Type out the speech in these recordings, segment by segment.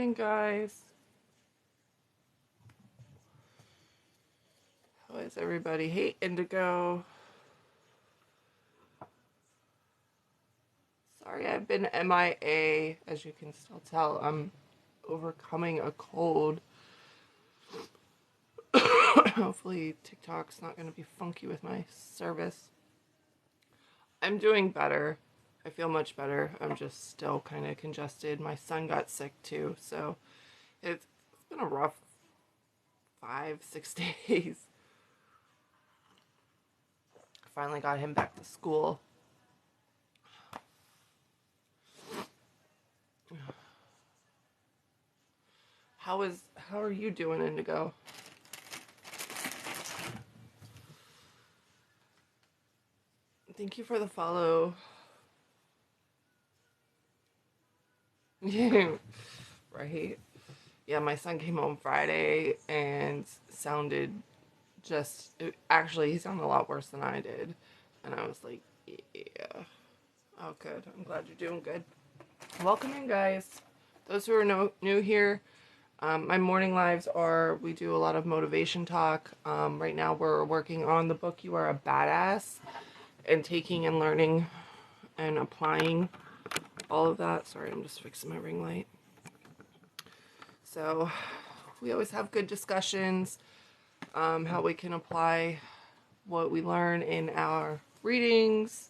morning, guys. How is everybody? Hey, Indigo. Sorry, I've been MIA. As you can still tell, I'm overcoming a cold. Hopefully, TikTok's not going to be funky with my service. I'm doing better. I feel much better. I'm just still kind of congested. My son got sick too, so it's been a rough 5-6 days. Finally got him back to school. How are you doing, Indigo? Thank you for the follow. Right? Yeah, my son came home Friday and sounded actually, he sounded a lot worse than I did. And I was like, yeah. Oh, good. I'm glad you're doing good. Welcome in, guys. Those who are new here, my morning lives we do a lot of motivation talk. Right now we're working on the book, You Are a Badass, and taking and learning and applying all of that. Sorry, I'm just fixing my ring light. So we always have good discussions, how we can apply what we learn in our readings.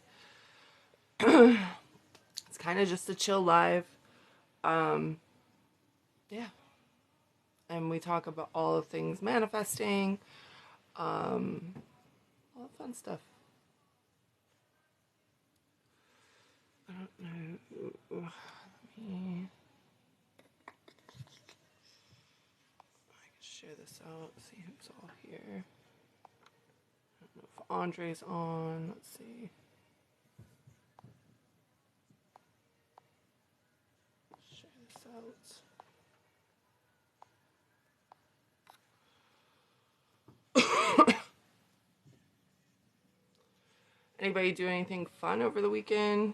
It's kind of just a chill live. Yeah. And we talk about all the things manifesting, all the fun stuff. I don't know. I can share this out, see who's all here. I don't know if Andre's on. Let's see. Share this out. Anybody do anything fun over the weekend?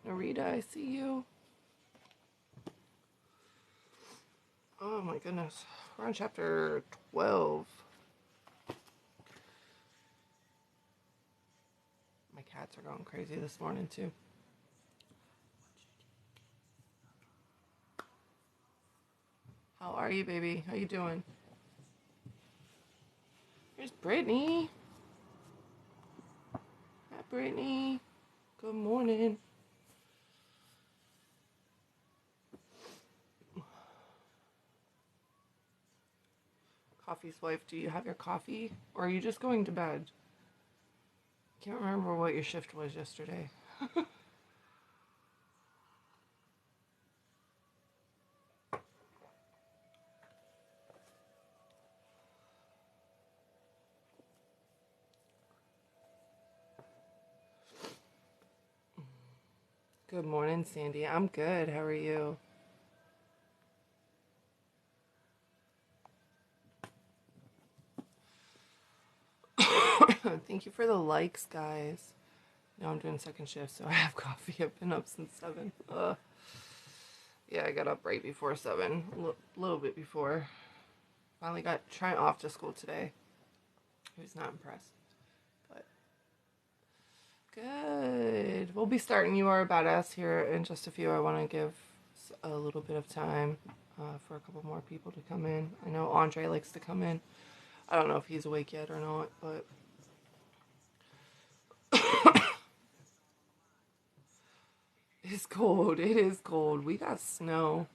Narita, I see you. Oh my goodness. We're on chapter 12. My cats are going crazy this morning too. How are you, baby? How you doing? Here's Brittany. Hi, Brittany. Good morning. Coffee's wife, do you have your coffee? Or are you just going to bed? Can't remember what your shift was yesterday. Good morning, Sandy. I'm good. How are you? Thank you for the likes, guys. Now I'm doing second shift, so I have coffee. I've been up since 7. Yeah, I got up right before 7. A little bit before. Finally got Trent off to school today. He was not impressed. But good. We'll be starting You Are a Badass here in just a few. I want to give a little bit of time for a couple more people to come in. I know Andre likes to come in. I don't know if he's awake yet or not, but it's cold. It is cold. We got snow.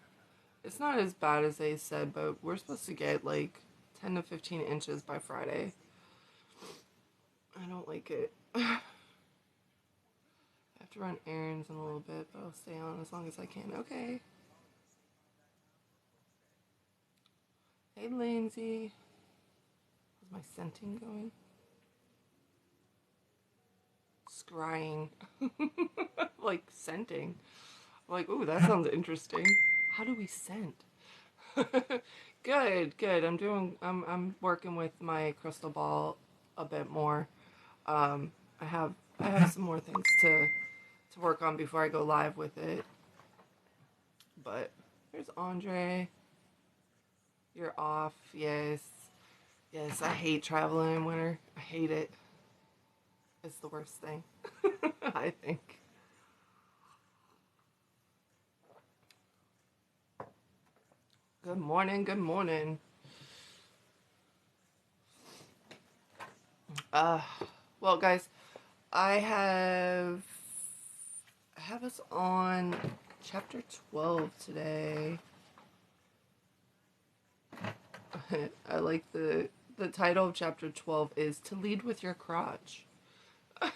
It's not as bad as they said, but we're supposed to get like 10 to 15 inches by Friday. I don't like it. I have to run errands in a little bit, but I'll stay on as long as I can. Okay. Hey, Lindsay. How's my scenting going? Scrying. Like scenting. I'm like, ooh, that sounds interesting. How do we scent? Good. I'm working with my crystal ball a bit more. I have some more things to work on before I go live with it. But there's Andre. You're off. Yes. Yes, I hate traveling in winter. I hate it. It's the worst thing, I think. Good morning. Good morning. Uh, well, guys, I have us on chapter 12 today. I like the title of chapter 12 is To Lead with Your Crotch. I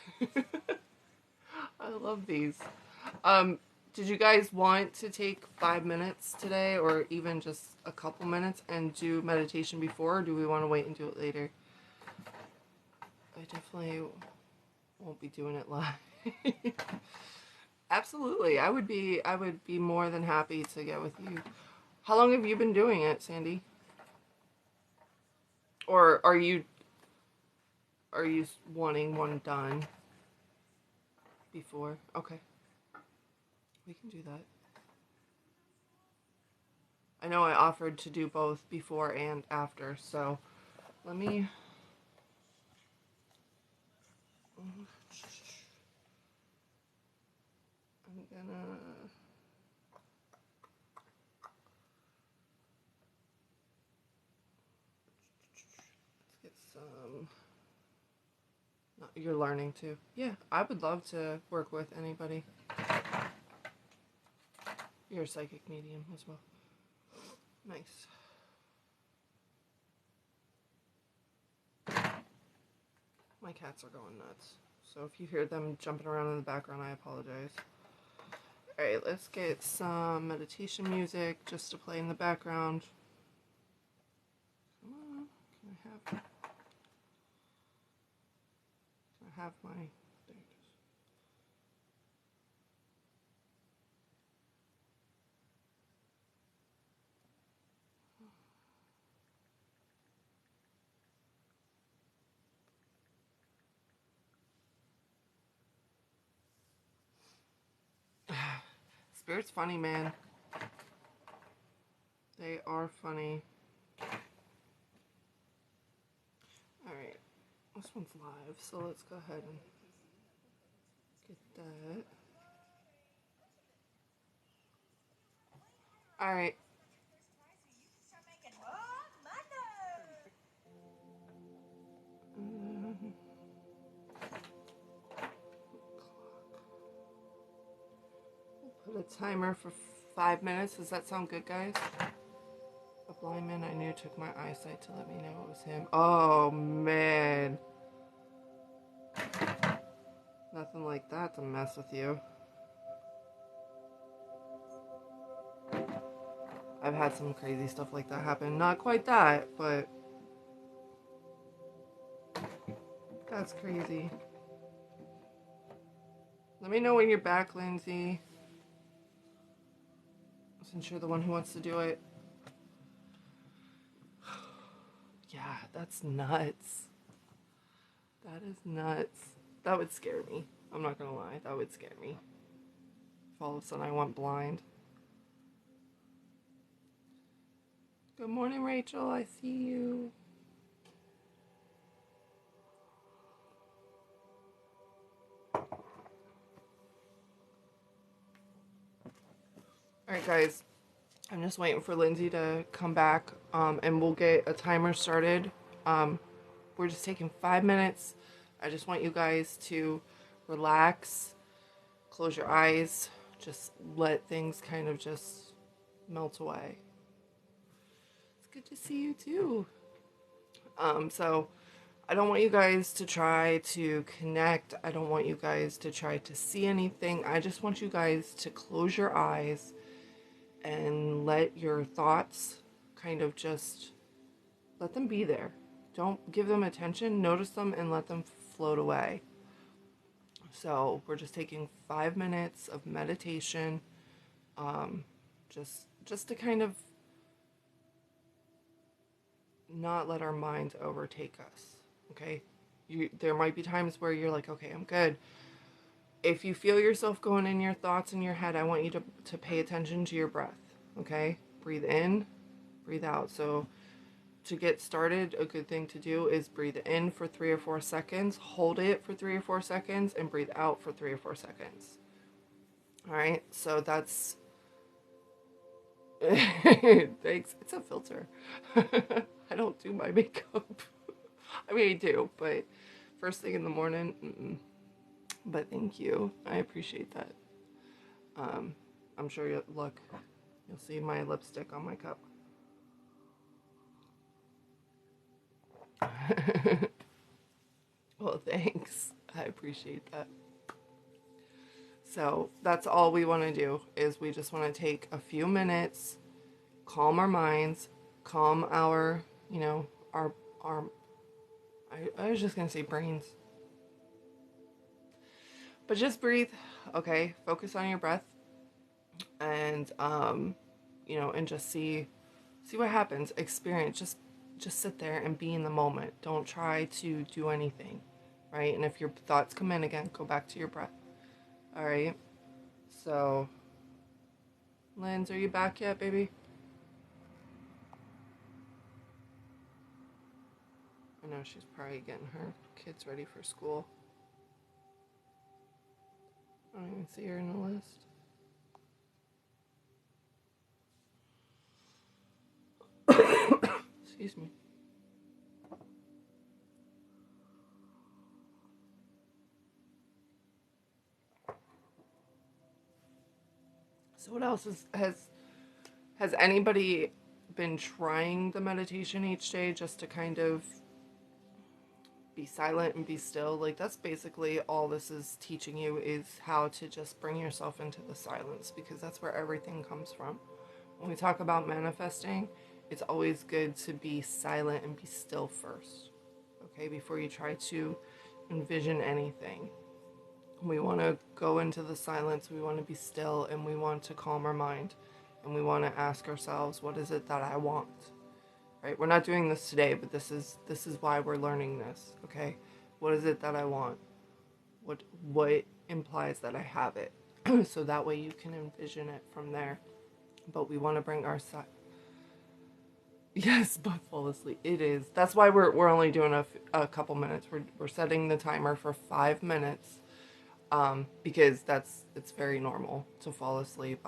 love these. Did you guys want to take 5 minutes today, or even just a couple minutes, and do meditation before, or do we want to wait and do it later? I definitely won't be doing it live. Absolutely. I would be more than happy to get with you. How long have you been doing it, Sandy? Or are you wanting one done before? Okay. We can do that. I know I offered to do both before and after, so let me... I'm gonna... Let's get some... No, you're learning too. Yeah, I would love to work with anybody. You're a psychic medium as well. Nice. My cats are going nuts. So if you hear them jumping around in the background, I apologize. Alright, let's get some meditation music just to play in the background. Come on, can I have my... There it is. Spirit's funny, man. They are funny. Alright, this one's live, so let's go ahead and get that. Alright. Put a timer for 5 minutes. Does that sound good, guys? A blind man I knew took my eyesight to let me know it was him. Oh, man. Nothing like that to mess with you. I've had some crazy stuff like that happen. Not quite that, but that's crazy. Let me know when you're back, Lindsay. Since you're the one who wants to do it. Yeah, that's nuts. That is nuts. That would scare me. I'm not gonna lie. That would scare me. If all of a sudden I went blind. Good morning, Rachel. I see you. Alright, guys. I'm just waiting for Lindsay to come back, and we'll get a timer started. We're just taking 5 minutes. I just want you guys to relax, close your eyes, just let things kind of just melt away. It's good to see you too. So I don't want you guys to try to connect. I don't want you guys to try to see anything. I just want you guys to close your eyes and let your thoughts kind of just let them be there. Don't give them attention. Notice them and let them float away. So we're just taking 5 minutes of meditation, just to kind of not let our minds overtake us. Okay, there might be times where you're like, okay, I'm good. if you feel yourself going in your thoughts in your head, I want you to pay attention to your breath. Okay? Breathe in, breathe out. So to get started, a good thing to do is breathe in for 3 or 4 seconds, hold it for 3 or 4 seconds, and breathe out for 3 or 4 seconds. All right? So that's thanks. It's a filter. I don't do my makeup. I mean, I do, but first thing in the morning, but thank you. I appreciate that. I'm sure you'll see my lipstick on my cup. Well, thanks. I appreciate that. So that's all we want to do is we just want to take a few minutes, calm our minds, calm our, our I was just going to say brains. But just breathe, okay? Focus on your breath and and just see what happens. Experience. Just sit there and be in the moment. Don't try to do anything, right? And if your thoughts come in again, go back to your breath. All right? So, Linz, are you back yet, baby? I know she's probably getting her kids ready for school. I don't even see her in the list. Excuse me. So what else has anybody been trying the meditation each day just to kind of be silent and be still? Like, that's basically all this is teaching you, is how to just bring yourself into the silence, because that's where everything comes from. When we talk about manifesting, it's always good to be silent and be still first, okay, before you try to envision anything. We want to go into the silence, we want to be still, and we want to calm our mind, and we want to ask ourselves, what is it that I want? Right? We're not doing this today, but this is why we're learning this, okay? What is it that I want? What implies that I have it? So that way you can envision it from there. But we want to bring our side. Yes, but fall asleep. It is. That's why we're only doing a couple minutes. We're setting the timer for 5 minutes. Because it's very normal to fall asleep.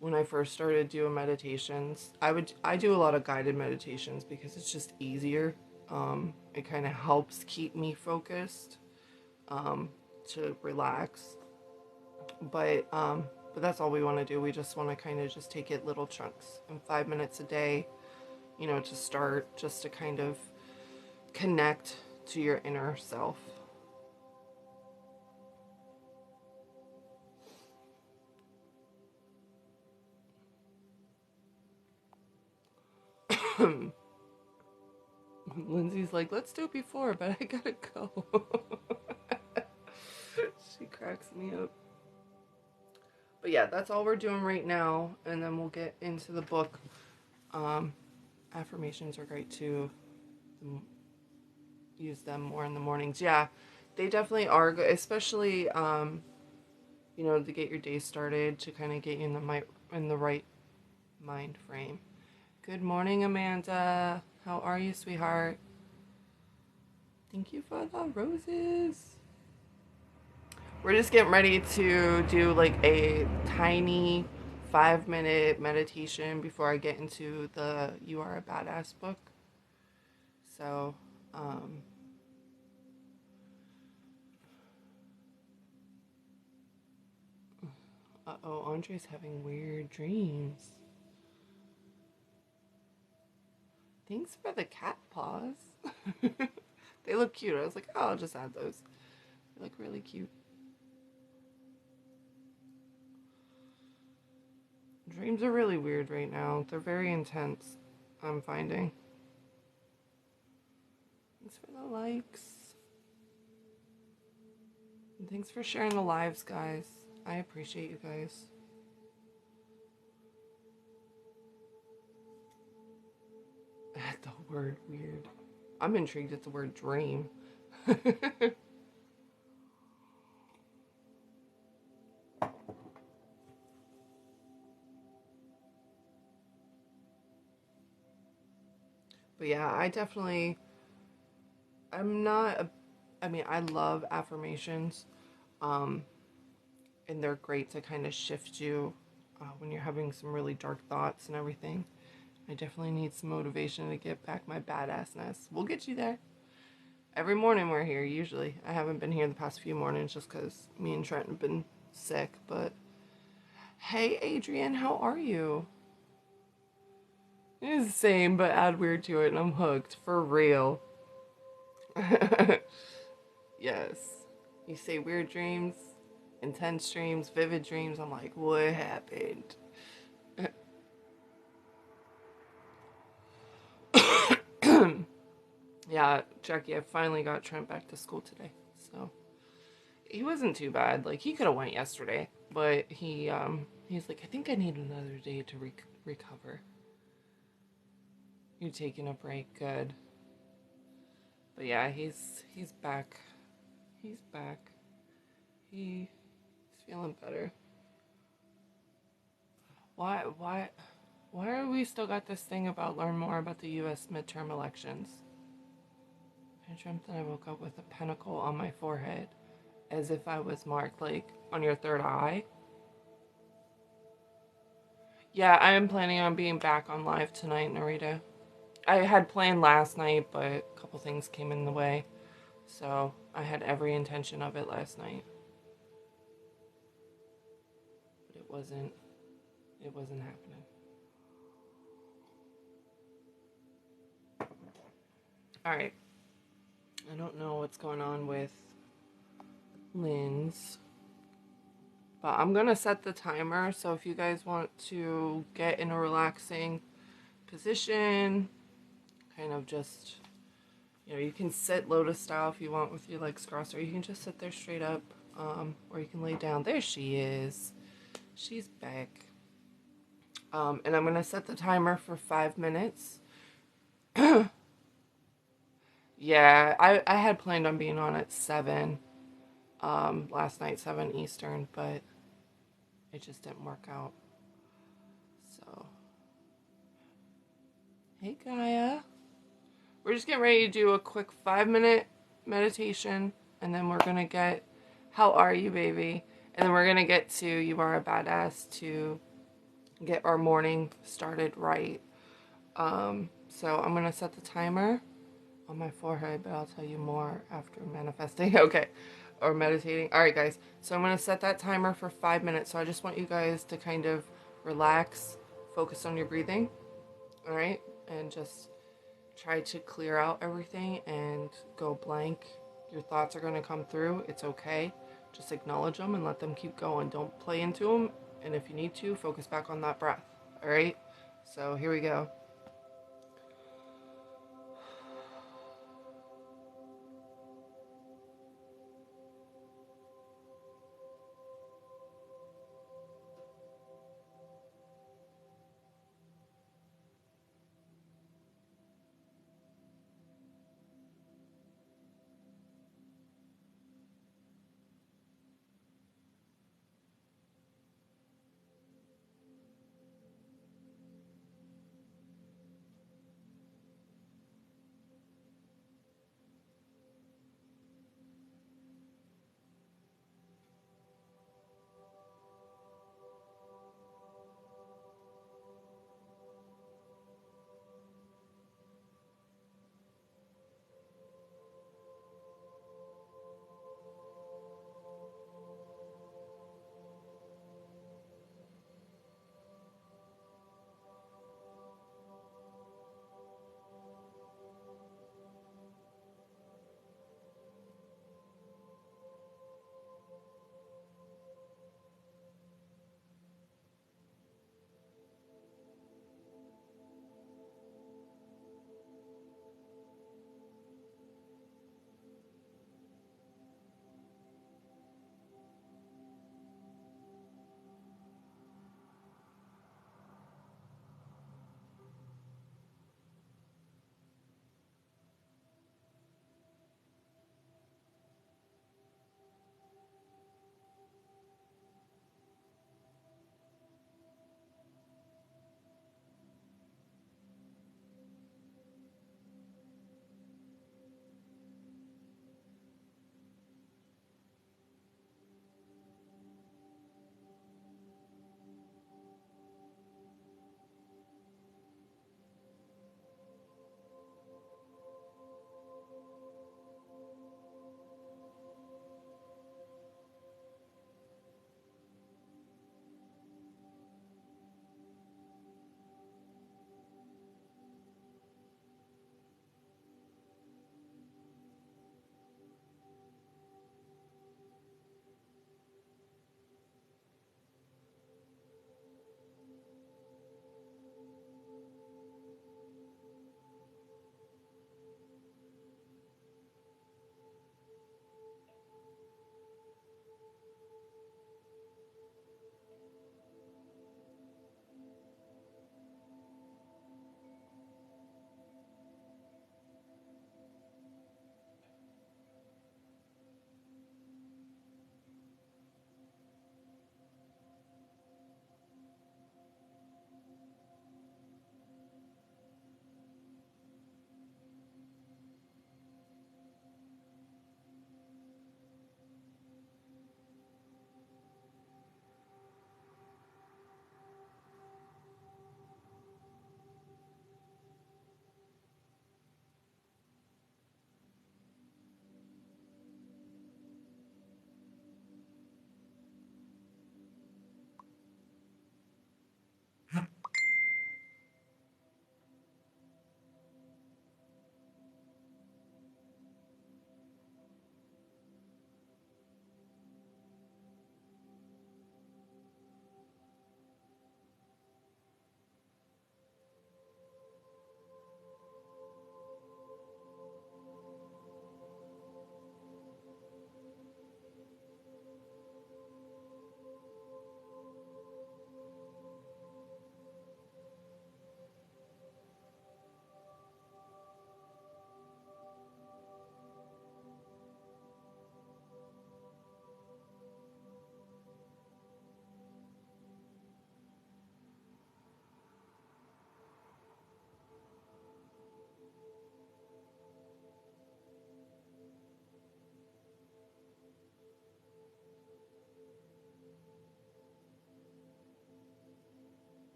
When I first started doing meditations, I do a lot of guided meditations because it's just easier. It kind of helps keep me focused, to relax. But that's all we want to do. We just want to kind of just take it little chunks, and 5 minutes a day, to start, just to kind of connect to your inner self. Lindsay's like, let's do it before, but I gotta go. She cracks me up. But yeah, that's all we're doing right now, and then we'll get into the book. Affirmations are great too. Use them more in the mornings. Yeah, they definitely are good, especially to get your day started, to kind of get you in the right mind frame. Good morning, Amanda. How are you, sweetheart? Thank you for the roses. We're just getting ready to do like a tiny 5-minute meditation before I get into the You Are a Badass book. So, Andre's having weird dreams. Thanks for the cat paws. They look cute. I was like, oh, I'll just add those. They look really cute. Dreams are really weird right now. They're very intense, I'm finding. Thanks for the likes. And thanks for sharing the lives, guys. I appreciate you guys. The word weird. I'm intrigued at the word dream. But yeah, I'm not, I mean, I love affirmations. Um, and they're great to kind of shift you when you're having some really dark thoughts and everything. I definitely need some motivation to get back my badassness. We'll get you there. Every morning we're here, usually. I haven't been here the past few mornings just because me and Trent have been sick, but hey, Adrian, how are you? It's the same, but add weird to it, and I'm hooked. For real. Yes. You say weird dreams, intense dreams, vivid dreams. I'm like, what happened? Yeah, Jackie, I finally got Trent back to school today. So he wasn't too bad. Like, he could have went yesterday, but he's like, I think I need another day to recover. You taking a break? Good. But yeah, he's back. He's back. He's feeling better. Why are we still got this thing about learn more about the U.S. midterm elections? I dreamt that I woke up with a pentacle on my forehead, as if I was marked, like, on your third eye. Yeah, I am planning on being back on live tonight, Narita. I had planned last night, but a couple things came in the way. So I had every intention of it last night. But it wasn't happening. Alright. I don't know what's going on with Lynn's. But I'm going to set the timer. So if you guys want to get in a relaxing position, kind of just, you can sit lotus style if you want with your legs crossed, or you can just sit there straight up, or you can lay down. There she is. She's back. And I'm going to set the timer for 5 minutes. Yeah, I had planned on being on at 7, last night, 7 Eastern, but it just didn't work out. So, hey Gaia. We're just getting ready to do a quick 5-minute meditation, and then we're going to get, how are you, baby? And then we're going to get to, you are a badass, to get our morning started right. So I'm going to set the timer on my forehead, but I'll tell you more after manifesting. Okay. Or meditating. All right, guys. So I'm going to set that timer for 5 minutes. So I just want you guys to kind of relax, focus on your breathing. All right. And just try to clear out everything and go blank. Your thoughts are going to come through. It's okay. Just acknowledge them and let them keep going. Don't play into them. And if you need to, focus back on that breath. All right. So here we go.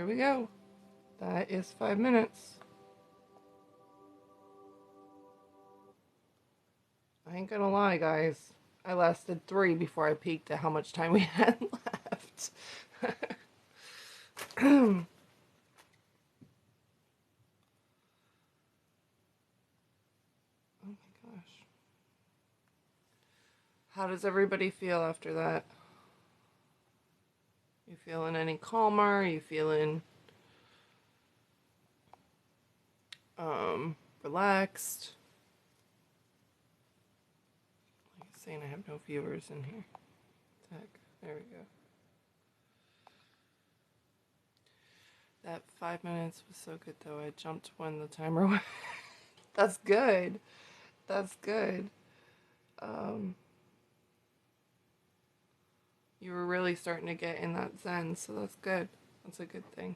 There we go. That is 5 minutes. I ain't gonna lie, guys. I lasted 3 before I peeked at how much time we had left. Oh my gosh. How does everybody feel after that? You feeling any calmer? You feeling relaxed? Like saying I have no viewers in here. Heck, there we go. That 5 minutes was so good though. I jumped when the timer went. That's good. That's good. You were really starting to get in that zen, so that's good. That's a good thing.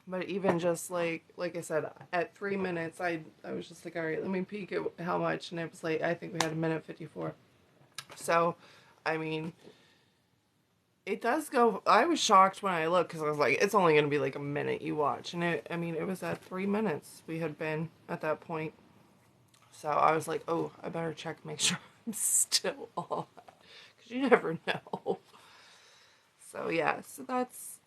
But even just like I said, at 3 minutes, I was just like, all right, let me peek at how much, and it was like, I think we had 1:54. So, I mean, it does go. I was shocked when I looked because I was like, it's only going to be like a minute you watch, and it was at 3 minutes we had been at that point. So I was like, oh, I better check, make sure I'm still on, because you never know. So yeah, so that's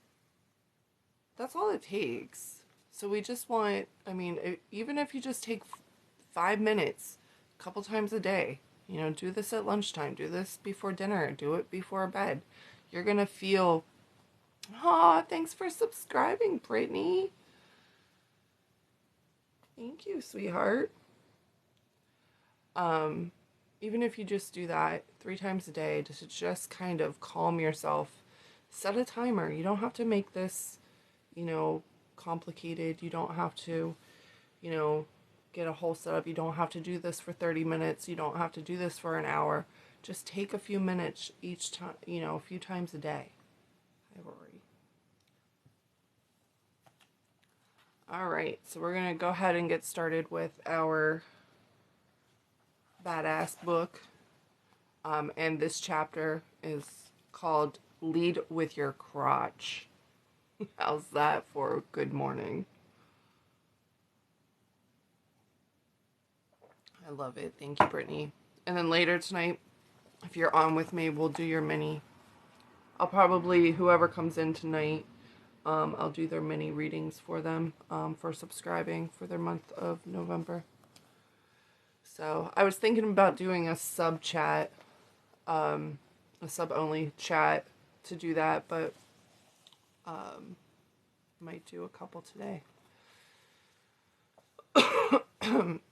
all it takes. So we just want, I mean, even if you just take 5 minutes a couple times a day, do this at lunchtime, do this before dinner, do it before bed. You're going to feel, thanks for subscribing, Brittany. Thank you, sweetheart. Even if you just do that 3 times a day to just kind of calm yourself, set a timer. You don't have to make this, complicated. You don't have to, get a whole setup. You don't have to do this for 30 minutes. You don't have to do this for an hour. Just take a few minutes each time, a few times a day. Hi, Rory. All right, so we're going to go ahead and get started with our badass book. And this chapter is called Lead with Your Crotch. How's that for good morning? I love it. Thank you, Brittany. And then later tonight, if you're on with me, we'll do your mini. I'll probably, whoever comes in tonight, I'll do their mini readings for them for subscribing for their month of November. So I was thinking about doing a sub chat, a sub only chat to do that, but might do a couple today.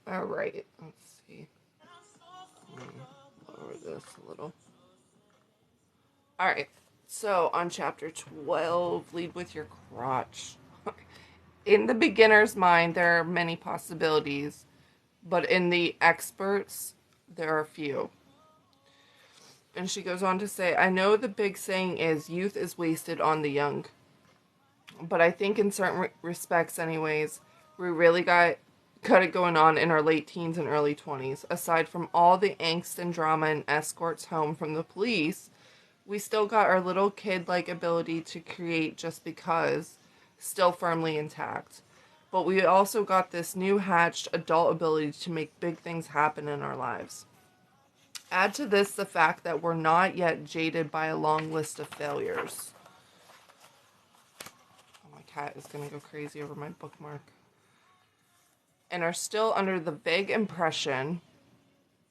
All right, let's see. Lower this a little. All right, so on chapter 12, lead with your crotch. In the beginner's mind, there are many possibilities, but in the experts, there are few. And she goes on to say, I know the big saying is youth is wasted on the young. But I think in certain respects anyways, we really got it going on in our late teens and early 20s. Aside from all the angst and drama and escorts home from the police, we still got our little kid-like ability to create just because still firmly intact. But we also got this new hatched adult ability to make big things happen in our lives. Add to this the fact that we're not yet jaded by a long list of failures. Oh, my cat is going to go crazy over my bookmark. And are still under the vague impression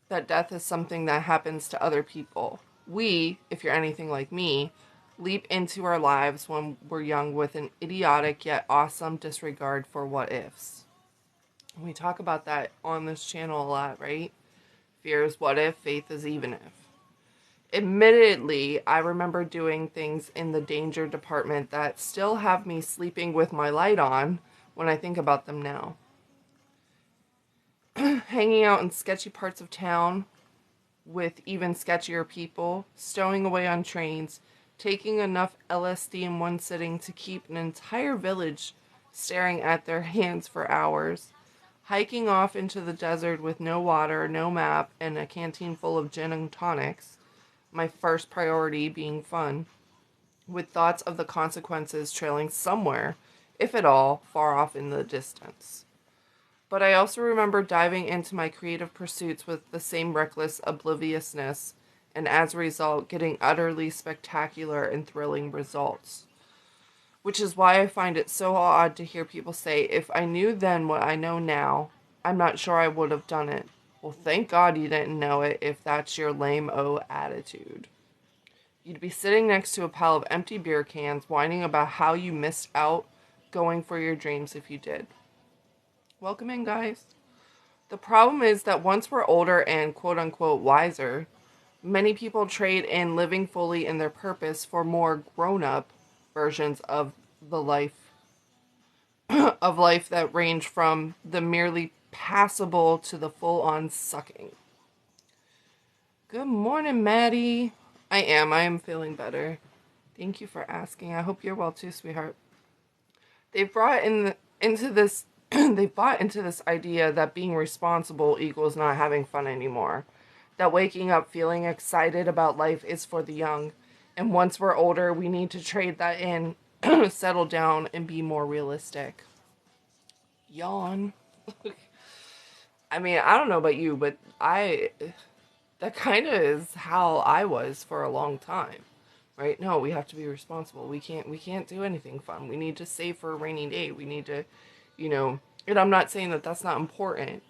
that death is something that happens to other people. We, if you're anything like me, leap into our lives when we're young with an idiotic yet awesome disregard for what ifs. And we talk about that on this channel a lot, right? Fear is what if, faith is even if. Admittedly, I remember doing things in the danger department that still have me sleeping with my light on when I think about them now. Hanging out in sketchy parts of town with even sketchier people, stowing away on trains, taking enough LSD in one sitting to keep an entire village staring at their hands for hours, hiking off into the desert with no water, no map, and a canteen full of gin and tonics, my first priority being fun, with thoughts of the consequences trailing somewhere, if at all, far off in the distance. But I also remember diving into my creative pursuits with the same reckless obliviousness, and as a result, getting utterly spectacular and thrilling results. Which is why I find it so odd to hear people say, if I knew then what I know now, I'm not sure I would have done it. Well, thank God you didn't know it if that's your lame-o attitude. You'd be sitting next to a pile of empty beer cans whining about how you missed out going for your dreams if you did. Welcome in, guys. The problem is that once we're older and quote-unquote wiser, many people trade in living fully in their purpose for more grown-up versions of the life of life that range from the merely passable to the full-on sucking. Good morning, Maddie. I am feeling better. Thank you for asking. I hope you're well too, sweetheart. They've brought into this they bought into this idea that being responsible equals not having fun anymore. That waking up feeling excited about life is for the young. And once we're older, we need to trade that in, settle down, and be more realistic. Yawn. I mean, I don't know about you, but that kind of is how I was for a long time. Right? No, we have to be responsible. We can't do anything fun. We need to save for a rainy day. We need to, and I'm not saying that that's not important,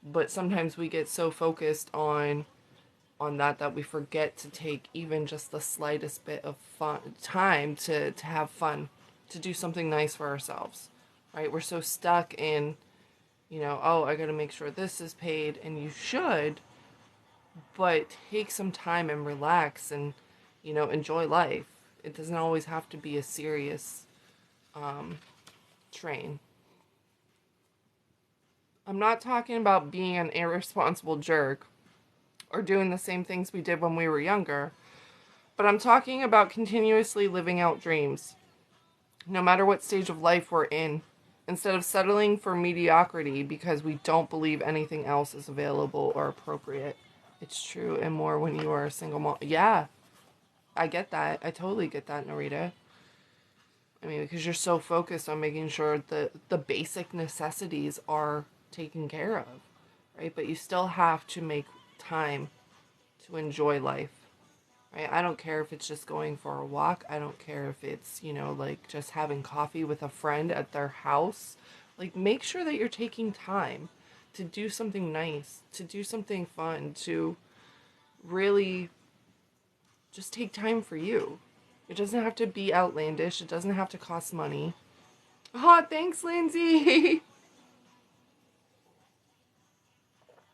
but sometimes we get so focused on that we forget to take even just the slightest bit of fun time to have fun, to do something nice for ourselves. Right? We're so stuck in, oh, I got to make sure this is paid, and you should, but take some time and relax and enjoy life. It doesn't always have to be a serious train. I'm not talking about being an irresponsible jerk or doing the same things we did when we were younger, but I'm talking about continuously living out dreams, no matter what stage of life we're in, instead of settling for mediocrity because we don't believe anything else is available or appropriate. It's true, and more when you are a single mom. Yeah, I get that. I totally get that, Narita. I mean, because you're so focused on making sure the basic necessities are taken care of, right? But you still have to make time to enjoy life, right? I don't care if it's just going for a walk. I don't care if it's, like just having coffee with a friend at their house. Like, make sure that you're taking time to do something nice, to do something fun, to really just take time for you. It doesn't have to be outlandish. It doesn't have to cost money. Oh, thanks, Lindsay.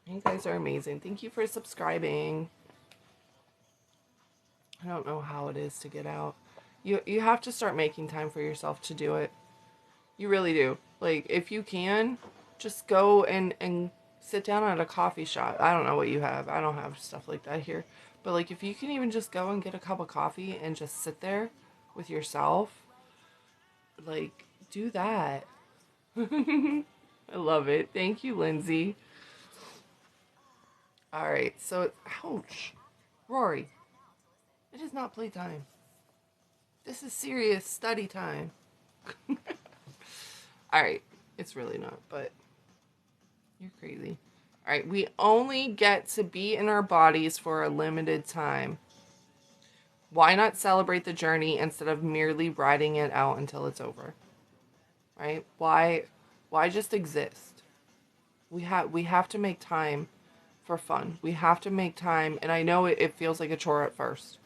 You guys are amazing. Thank you for subscribing. I don't know how it is to get out. You have to start making time for yourself to do it. You really do. Like, if you can, just go and sit down at a coffee shop. I don't know what you have. I don't have stuff like that here. But, like, if you can even just go and get a cup of coffee and just sit there with yourself, like, do that. I love it. Thank you, Lindsay. All right, so, ouch. Rory, it is not playtime. This is serious study time. All right, it's really not, but you're crazy. All right, we only get to be in our bodies for a limited time. Why not celebrate the journey instead of merely riding it out until it's over? Right? Why just exist? We have to make time for fun. We have to make time, and I know it feels like a chore at first.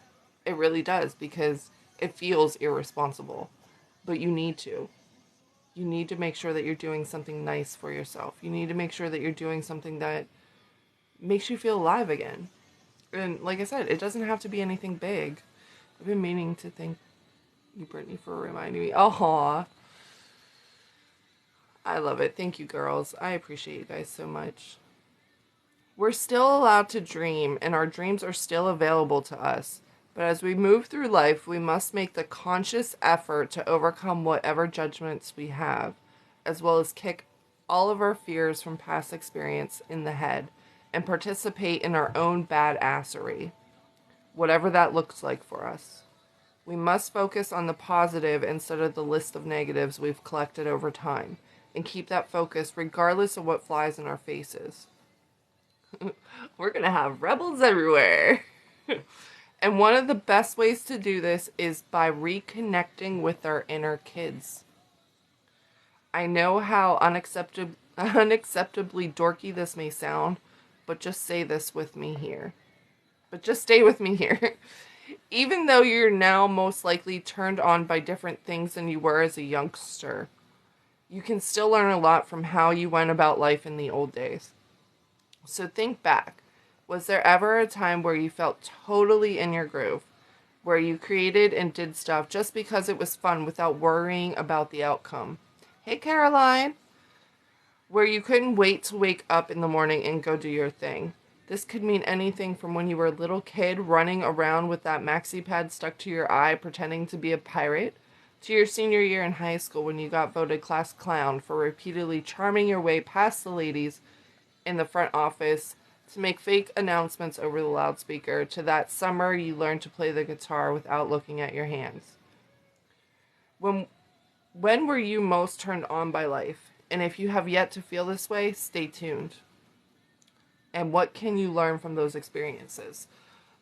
It really does, because it feels irresponsible. But you need to. You need to make sure that you're doing something nice for yourself. You need to make sure that you're doing something that makes you feel alive again. And like I said, it doesn't have to be anything big. I've been meaning to thank you, Brittany, for reminding me. Aw. I love it. Thank you, girls. I appreciate you guys so much. We're still allowed to dream, and our dreams are still available to us. But as we move through life, we must make the conscious effort to overcome whatever judgments we have, as well as kick all of our fears from past experience in the head and participate in our own badassery, whatever that looks like for us. We must focus on the positive instead of the list of negatives we've collected over time, and keep that focus regardless of what flies in our faces. We're going to have rebels everywhere. And one of the best ways to do this is by reconnecting with our inner kids. I know how unacceptably dorky this may sound, but just say this with me here. But just stay with me here. Even though you're now most likely turned on by different things than you were as a youngster, you can still learn a lot from how you went about life in the old days. So think back. Was there ever a time where you felt totally in your groove, where you created and did stuff just because it was fun without worrying about the outcome? Hey, Caroline. Where you couldn't wait to wake up in the morning and go do your thing. This could mean anything from when you were a little kid running around with that maxi pad stuck to your eye pretending to be a pirate, to your senior year in high school when you got voted class clown for repeatedly charming your way past the ladies in the front office to make fake announcements over the loudspeaker, to that summer you learned to play the guitar without looking at your hands. When were you most turned on by life? And if you have yet to feel this way, stay tuned. And what can you learn from those experiences?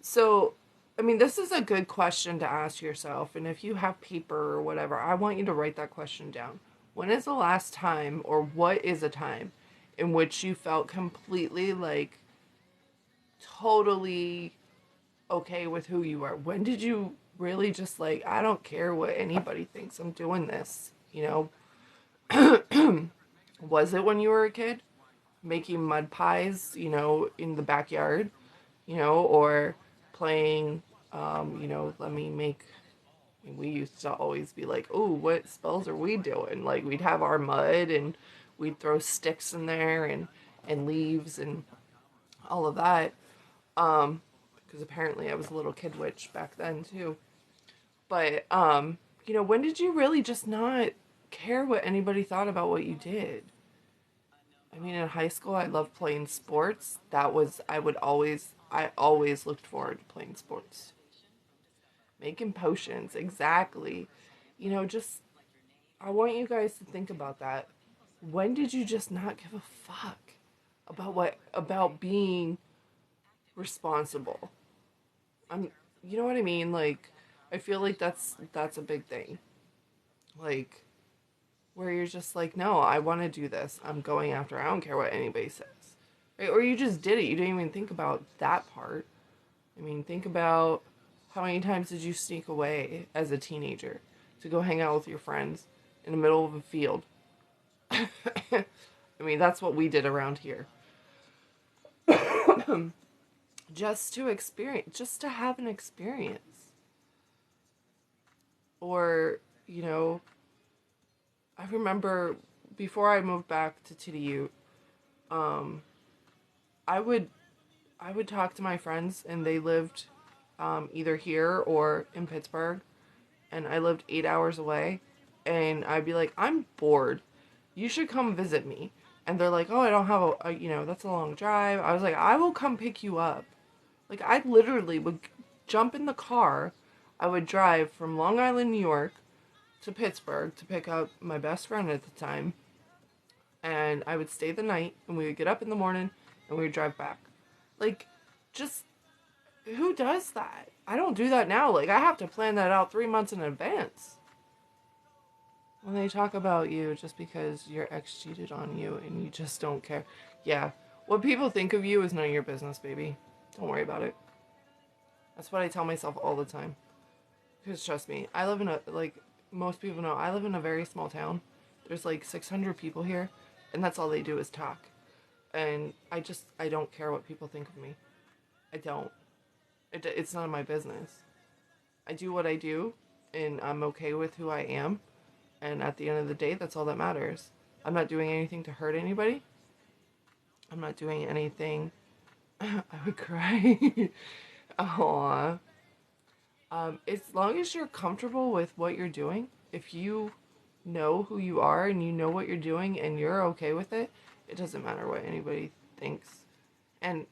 So, I mean, this is a good question to ask yourself. And if you have paper or whatever, I want you to write that question down. When is the last time, or what is a time, in which you felt completely like totally okay with who you are? When did you really just like, I don't care what anybody thinks, I'm doing this, you know? Was it when you were a kid? Making mud pies, in the backyard, or playing, let me make, we used to always be like, oh, what spells are we doing? Like, we'd have our mud and we'd throw sticks in there and leaves and all of that. Because apparently I was a little kid witch back then too. But, when did you really just not care what anybody thought about what you did? I mean, in high school, I loved playing sports. I always looked forward to playing sports. Making potions, exactly. Just, I want you guys to think about that. When did you just not give a fuck about being responsible? You know what I mean? Like, I feel like that's a big thing. Like, where you're just like, no, I want to do this. I'm going after it. I don't care what anybody says. Right? Or you just did it. You didn't even think about that part. I mean, think about how many times did you sneak away as a teenager to go hang out with your friends in the middle of a field? I mean, that's what we did around here. Just to have an experience. Or, I remember before I moved back to TDU, I would talk to my friends, and they lived either here or in Pittsburgh, and I lived 8 hours away, and I'd be like, I'm bored. You should come visit me. And they're like, oh, I don't have that's a long drive. I was like, I will come pick you up. Like, I literally would jump in the car. I would drive from Long Island, New York, to Pittsburgh to pick up my best friend at the time. And I would stay the night, and we would get up in the morning, and we would drive back. Like, just, who does that? I don't do that now. Like, I have to plan that out 3 months in advance. When they talk about you just because your ex cheated on you and you just don't care. Yeah, what people think of you is none of your business, baby. Don't worry about it. That's what I tell myself all the time. Because trust me, I live in most people know, I live in a very small town. There's like 600 people here, and that's all they do is talk. And I don't care what people think of me. I don't. It's none of my business. I do what I do, and I'm okay with who I am. And at the end of the day, that's all that matters. I'm not doing anything to hurt anybody. I'm not doing anything. I would cry. Aww. As long as you're comfortable with what you're doing, if you know who you are and you know what you're doing and you're okay with it, it doesn't matter what anybody thinks. And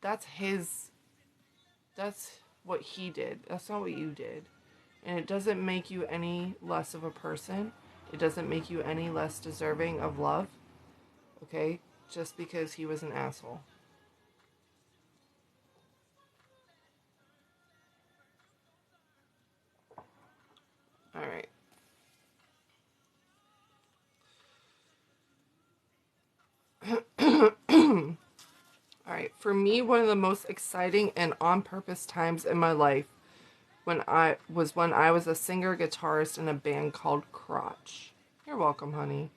that's his, that's what he did. That's not what you did. And it doesn't make you any less of a person. It doesn't make you any less deserving of love, okay? Just because he was an asshole. All right. All right. For me, one of the most exciting and on purpose times in my life when I was a singer guitarist in a band called Crotch. You're welcome, honey.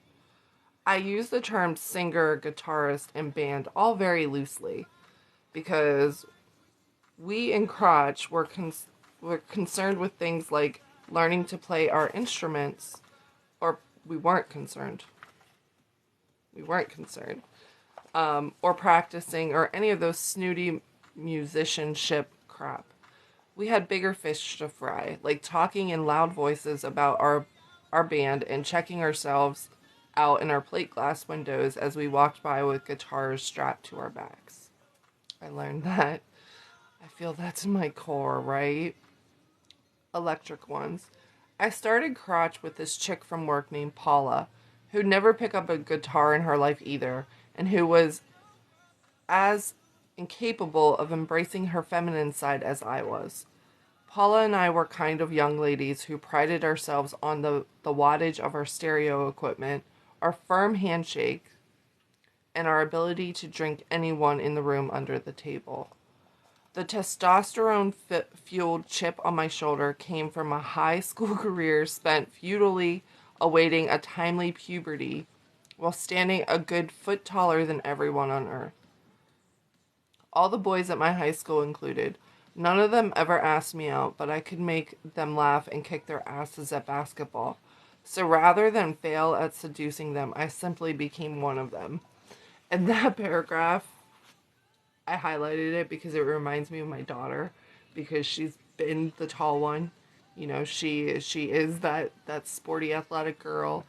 I use the term singer, guitarist, and band all very loosely because we in Crotch were concerned with things like learning to play our instruments, or we weren't concerned. We weren't concerned. Or practicing, or any of those snooty musicianship crap. We had bigger fish to fry, like talking in loud voices about our band and checking ourselves out in our plate glass windows as we walked by with guitars strapped to our backs. I learned that. I feel that's in my core, right? Electric ones. I started Crotch with this chick from work named Paula, who'd never pick up a guitar in her life either, and who was as incapable of embracing her feminine side as I was. Paula and I were kind of young ladies who prided ourselves on the wattage of our stereo equipment, our firm handshake, and our ability to drink anyone in the room under the table. The testosterone fueled chip on my shoulder came from a high school career spent futilely awaiting a timely puberty while standing a good foot taller than everyone on earth. All the boys at my high school included. None of them ever asked me out, but I could make them laugh and kick their asses at basketball. So rather than fail at seducing them, I simply became one of them. And that paragraph, I highlighted it because it reminds me of my daughter, because she's been the tall one. You know, she is that sporty athletic girl.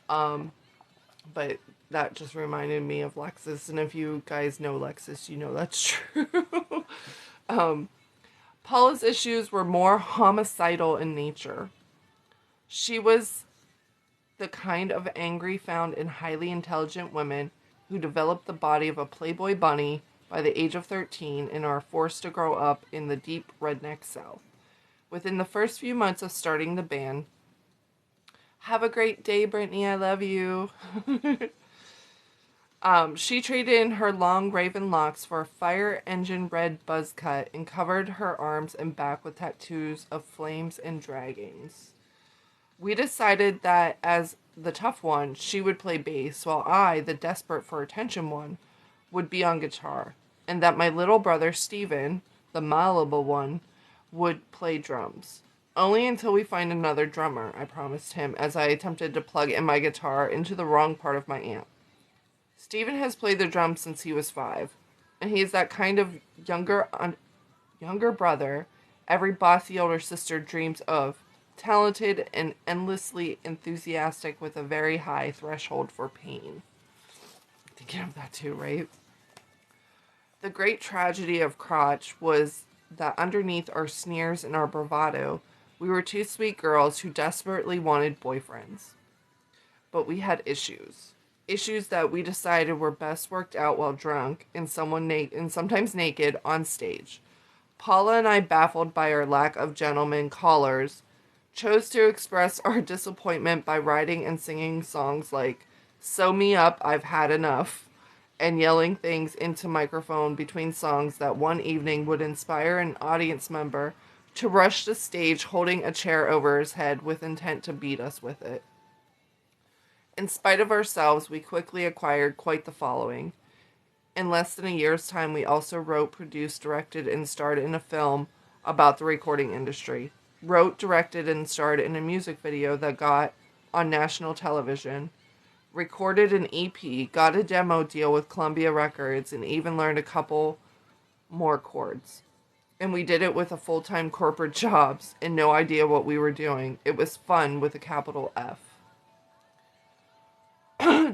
But that just reminded me of Lexus, and if you guys know Lexus, you know that's true. um, Paula's issues were more homicidal in nature. She was the kind of angry found in highly intelligent women who develop the body of a Playboy bunny by the age of 13 and are forced to grow up in the deep redneck South. Within the first few months of starting the band, have a great day, Brittany, I love you. She traded in her long raven locks for a fire engine red buzz cut and covered her arms and back with tattoos of flames and dragons. We decided that as the tough one, she would play bass, while I, the desperate for attention one, would be on guitar, and that my little brother Steven, the malleable one, would play drums. Only until we find another drummer, I promised him, as I attempted to plug in my guitar into the wrong part of my amp. Steven has played the drums since he was 5, and he is that kind of younger brother every bossy older sister dreams of, talented and endlessly enthusiastic with a very high threshold for pain. Thinking of that too, right? The great tragedy of Crotch was that underneath our sneers and our bravado, we were two sweet girls who desperately wanted boyfriends. But we had issues. Issues that we decided were best worked out while drunk and sometimes naked on stage. Paula and I, baffled by our lack of gentlemen callers, chose to express our disappointment by writing and singing songs like "Sew Me Up, I've Had Enough," and yelling things into microphone between songs that one evening would inspire an audience member to rush the stage holding a chair over his head with intent to beat us with it. In spite of ourselves, we quickly acquired quite the following. In less than a year's time, we also wrote, produced, directed, and starred in a film about the recording industry. Wrote, directed, and starred in a music video that got on national television. Recorded an EP, got a demo deal with Columbia Records, and even learned a couple more chords. And we did it with a full-time corporate jobs and no idea what we were doing. It was fun with a capital F.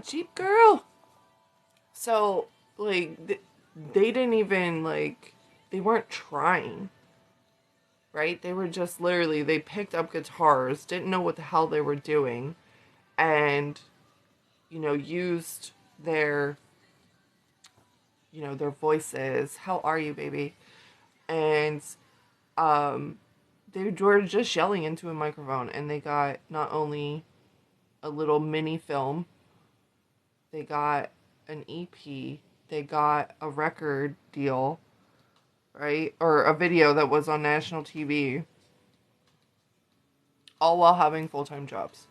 Cheap girl. So, like, they didn't even, like, they weren't trying, right? They were just literally, they picked up guitars, didn't know what the hell they were doing, and, used their, their voices. How are you, baby? And, um, they were just yelling into a microphone, and they got not only a little mini film, they got an EP, they got a record deal, right? Or a video that was on national TV, all while having full-time jobs.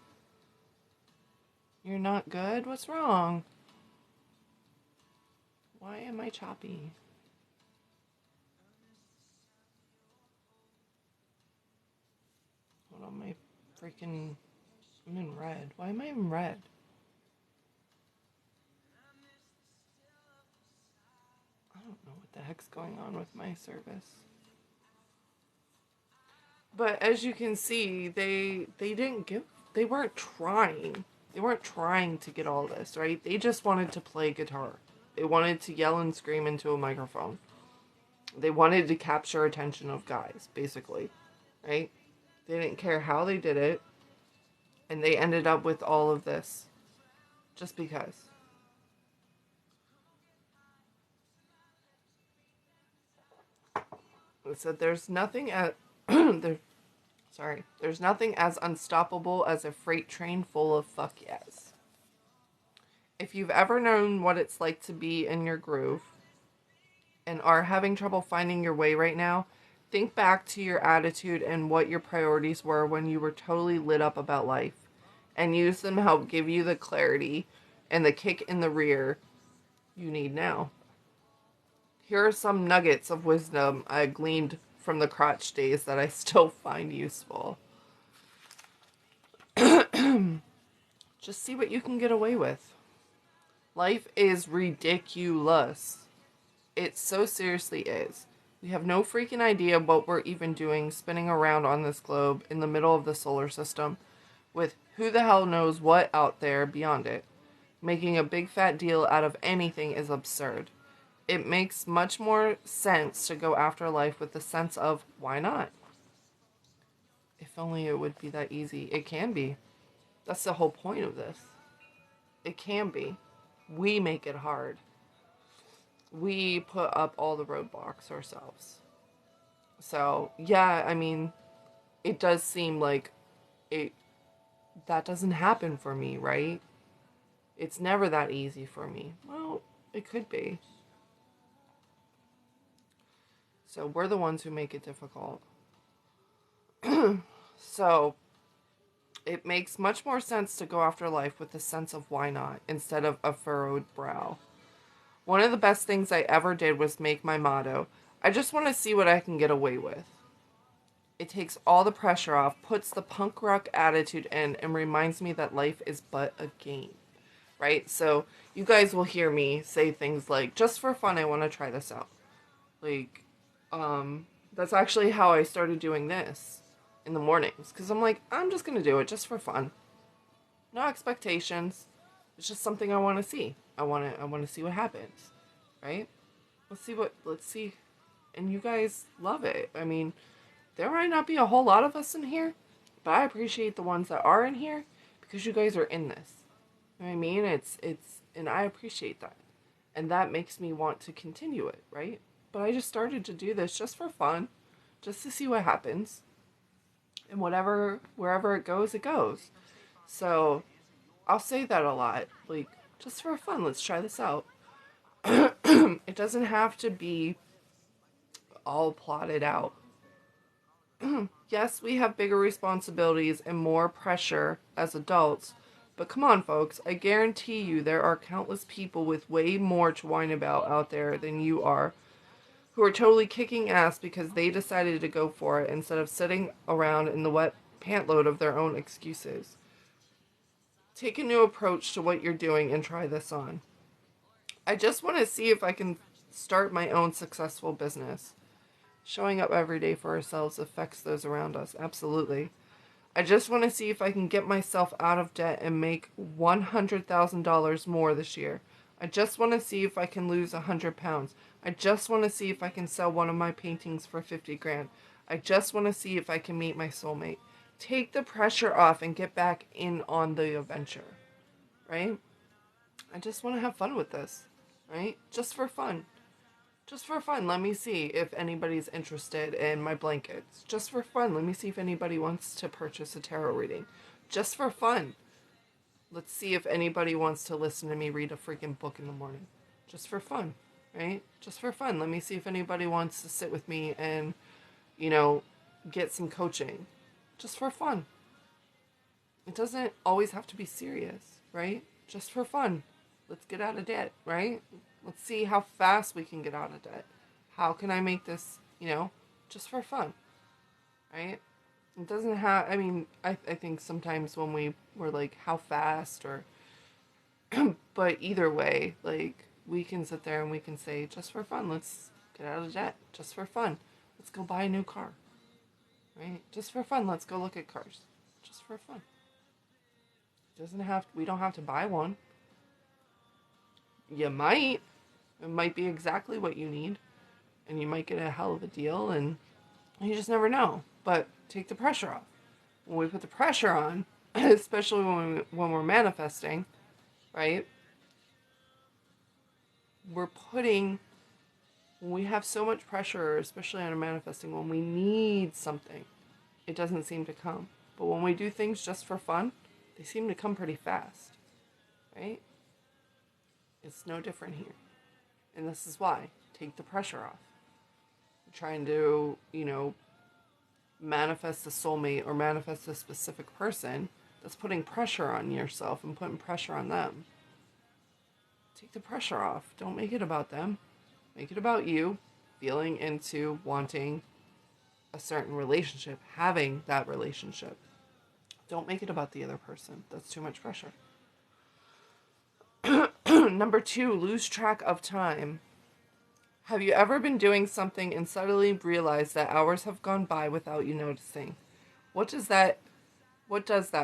You're not good? What's wrong? Why am I choppy? Hold on, my freaking... I'm in red. Why am I in red? I don't know what the heck's going on with my service. But as you can see, they weren't trying. They weren't trying to get all this, right? They just wanted to play guitar. They wanted to yell and scream into a microphone. They wanted to capture attention of guys, basically, right? They didn't care how they did it, and they ended up with all of this just because. It said there's nothing there's nothing as unstoppable as a freight train full of fuck yes. If you've ever known what it's like to be in your groove and are having trouble finding your way right now, think back to your attitude and what your priorities were when you were totally lit up about life, and use them to help give you the clarity and the kick in the rear you need now. Here are some nuggets of wisdom I gleaned from the crotch days that I still find useful. Just see what you can get away with. Life is ridiculous. It so seriously is. We have no freaking idea what we're even doing spinning around on this globe in the middle of the solar system with who the hell knows what out there beyond it. Making a big fat deal out of anything is absurd. It makes much more sense to go after life with the sense of, why not? If only it would be that easy. It can be. That's the whole point of this. It can be. We make it hard. We put up all the roadblocks ourselves. So, yeah, I mean, it does seem like that doesn't happen for me, right? It's never that easy for me. Well, it could be. So we're the ones who make it difficult. So it makes much more sense to go after life with a sense of why not instead of a furrowed brow. One of the best things I ever did was make my motto, I just want to see what I can get away with. It takes all the pressure off, puts the punk rock attitude in, and reminds me that life is but a game. Right? So you guys will hear me say things like, just for fun, I want to try this out. Like, that's actually how I started doing this in the mornings. Because I'm like, I'm just going to do it just for fun. No expectations. It's just something I want to see. I want to see what happens. Right? Let's see. And you guys love it. I mean, there might not be a whole lot of us in here, but I appreciate the ones that are in here because you guys are in this. You know what I mean? And I appreciate that. And that makes me want to continue it, right? But I just started to do this just for fun, just to see what happens. And wherever it goes, it goes. So I'll say that a lot. Like, just for fun, let's try this out. It doesn't have to be all plotted out. Yes, we have bigger responsibilities and more pressure as adults. But come on, folks, I guarantee you there are countless people with way more to whine about out there than you are, who are totally kicking ass because they decided to go for it instead of sitting around in the wet pantload of their own excuses. Take a new approach to what you're doing and try this on. I just want to see if I can start my own successful business. Showing up every day for ourselves affects those around us, absolutely. I just want to see if I can get myself out of debt and make $100,000 more this year. I just want to see if I can lose 100 pounds. I just want to see if I can sell one of my paintings for 50 grand. I just want to see if I can meet my soulmate. Take the pressure off and get back in on the adventure, right? I just want to have fun with this, right? Just for fun. Just for fun. Let me see if anybody's interested in my blankets. Just for fun. Let me see if anybody wants to purchase a tarot reading. Just for fun. Let's see if anybody wants to listen to me read a freaking book in the morning. Just for fun, right? Just for fun. Let me see if anybody wants to sit with me and, get some coaching. Just for fun. It doesn't always have to be serious, right? Just for fun. Let's get out of debt, right? Let's see how fast we can get out of debt. How can I make this, just for fun, right? It doesn't have, I think sometimes when we're like, how fast or, but either way, like, we can sit there and we can say, just for fun, let's get out of debt. Just for fun, let's go buy a new car, right? Just for fun, let's go look at cars. Just for fun. We don't have to buy one. You might. It might be exactly what you need. And you might get a hell of a deal. And you just never know. But take the pressure off. When we put the pressure on, especially when we're manifesting, right? When we have so much pressure, especially on manifesting, when we need something, it doesn't seem to come. But when we do things just for fun, they seem to come pretty fast, right? It's no different here. And this is why. Take the pressure off. You're trying to, manifest a soulmate or manifest a specific person that's putting pressure on yourself and putting pressure on them. Take the pressure off. Don't make it about them. Make it about you feeling into wanting a certain relationship, having that relationship. Don't make it about the other person. That's too much pressure. Number 2, lose track of time. Have you ever been doing something and suddenly realized that hours have gone by without you noticing? What does that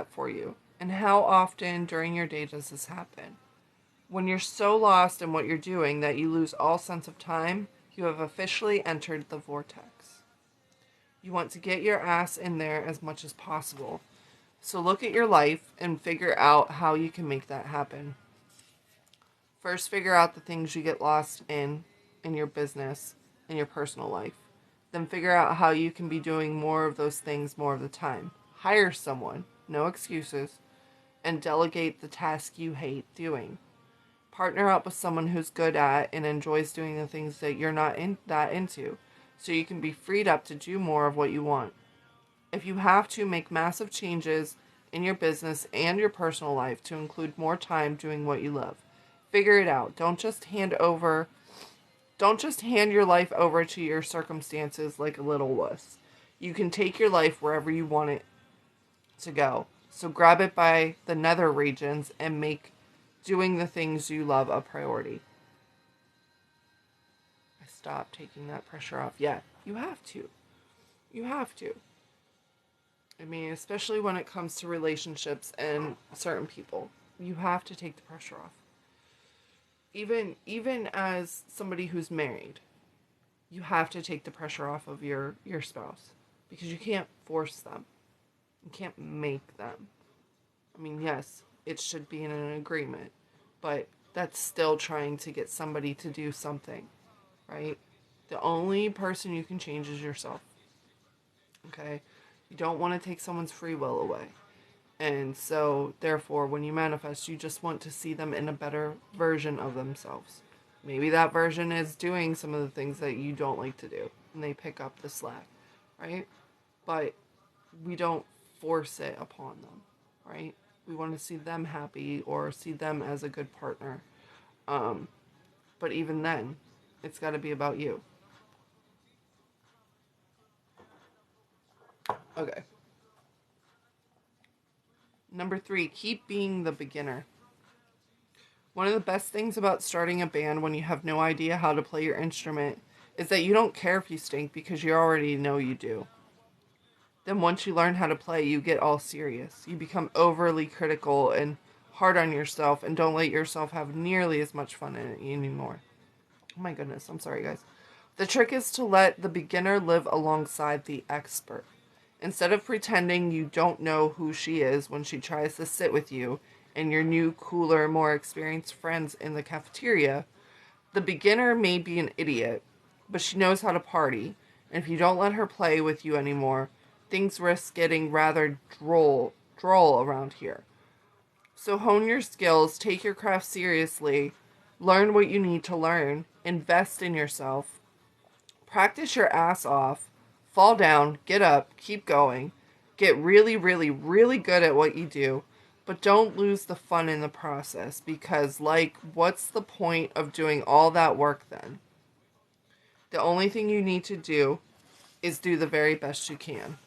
for you? And how often during your day does this happen? When you're so lost in what you're doing that you lose all sense of time, you have officially entered the vortex. You want to get your ass in there as much as possible. So look at your life and figure out how you can make that happen. First, figure out the things you get lost in your business, in your personal life. Then figure out how you can be doing more of those things more of the time. Hire someone, no excuses, and delegate the task you hate doing. Partner up with someone who's good at and enjoys doing the things that you're not into, so you can be freed up to do more of what you want. If you have to, make massive changes in your business and your personal life to include more time doing what you love. Figure it out. Don't just hand your life over to your circumstances like a little wuss. You can take your life wherever you want it to go. So grab it by the nether regions and make doing the things you love a priority. I stopped taking that pressure off. Yeah, you have to. You have to. Especially when it comes to relationships and certain people, you have to take the pressure off. Even as somebody who's married, you have to take the pressure off of your spouse, because you can't force them. You can't make them. Yes, it should be in an agreement, but that's still trying to get somebody to do something, right? The only person you can change is yourself. Okay? You don't want to take someone's free will away. And so, therefore, when you manifest, you just want to see them in a better version of themselves. Maybe that version is doing some of the things that you don't like to do, and they pick up the slack, right? But we don't force it upon them, right? We want to see them happy or see them as a good partner. But even then, it's got to be about you. Okay. Number 3, keep being the beginner. One of the best things about starting a band when you have no idea how to play your instrument is that you don't care if you stink, because you already know you do. Then once you learn how to play, you get all serious. You become overly critical and hard on yourself and don't let yourself have nearly as much fun in it anymore. Oh my goodness, I'm sorry, guys. The trick is to let the beginner live alongside the expert. Instead of pretending you don't know who she is when she tries to sit with you and your new, cooler, more experienced friends in the cafeteria, the beginner may be an idiot, but she knows how to party. And if you don't let her play with you anymore, things risk getting rather droll around here. So hone your skills, take your craft seriously, learn what you need to learn, invest in yourself, practice your ass off, fall down, get up, keep going, get really, really, really good at what you do, but don't lose the fun in the process because, like, what's the point of doing all that work then? The only thing you need to do is do the very best you can.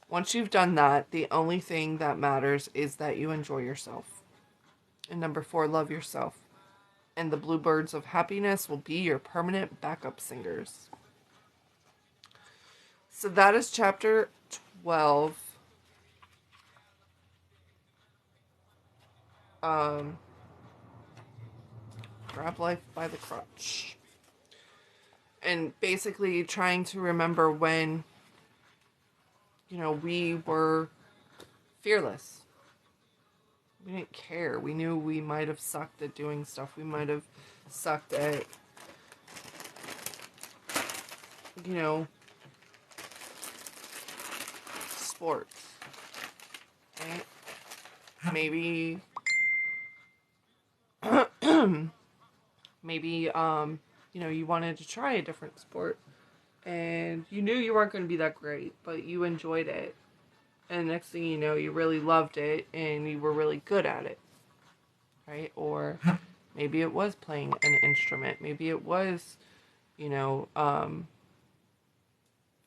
Once you've done that, the only thing that matters is that you enjoy yourself. And number 4, love yourself. And the bluebirds of happiness will be your permanent backup singers. So that is chapter 12. Um, Grab life by the crotch. And basically trying to remember when, we were fearless. We didn't care. We knew we might have sucked at doing stuff. We might have sucked at, sports. Right? Maybe, maybe, you wanted to try a different sport. And you knew you weren't going to be that great, but you enjoyed it. And next thing you know, you really loved it and you were really good at it. Right? Or maybe it was playing an instrument. Maybe it was,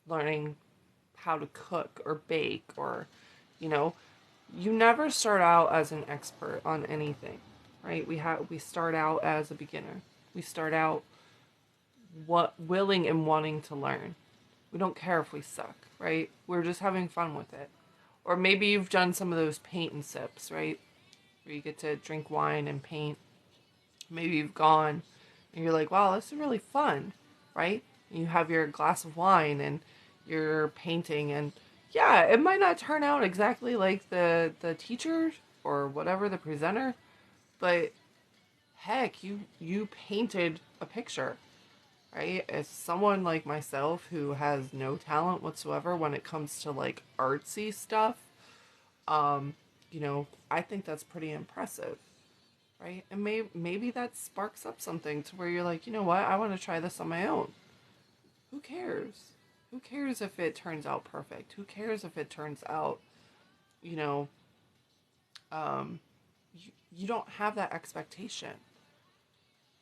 learning how to cook or bake or, you never start out as an expert on anything, right? We start out as a beginner. We start out willing and wanting to learn. We don't care if we suck, right? We're just having fun with it. Or maybe you've done some of those paint and sips, right? Where you get to drink wine and paint. Maybe you've gone and you're like, wow, this is really fun, right? You have your glass of wine and you're painting, and yeah, it might not turn out exactly like the teacher or whatever, the presenter, but heck, you painted a picture, right? As someone like myself who has no talent whatsoever when it comes to like artsy stuff, um, I think that's pretty impressive, right? And maybe that sparks up something to where you're like, you know what, I want to try this on my own. Who cares? Who cares if it turns out perfect? Who cares if it turns out, you know, you don't have that expectation,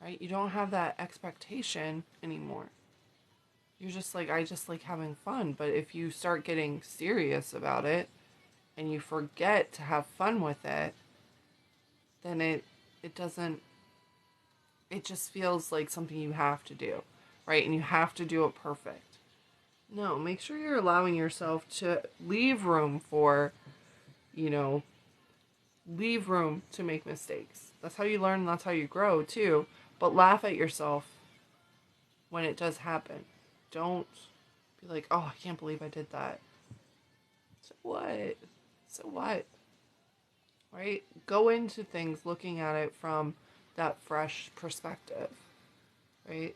right? You don't have that expectation anymore. You're just like, I just like having fun. But if you start getting serious about it and you forget to have fun with it, then it doesn't, it just feels like something you have to do, right? And you have to do it perfect. No, make sure you're allowing yourself to leave room for, you know, leave room to make mistakes. That's how you learn and that's how you grow too. But laugh at yourself when it does happen. Don't be like, oh, I can't believe I did that. So what? So what? Right? Go into things looking at it from that fresh perspective. Right?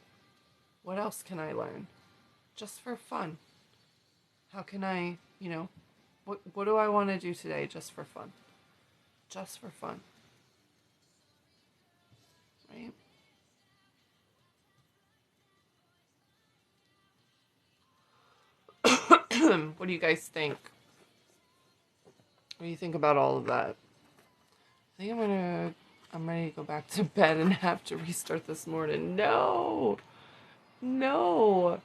What else can I learn? Just for fun. How can I, what do I want to do today just for fun? Just for fun. Right? What do you guys think? What do you think about all of that? I think I'm ready to go back to bed and have to restart this morning. No. No.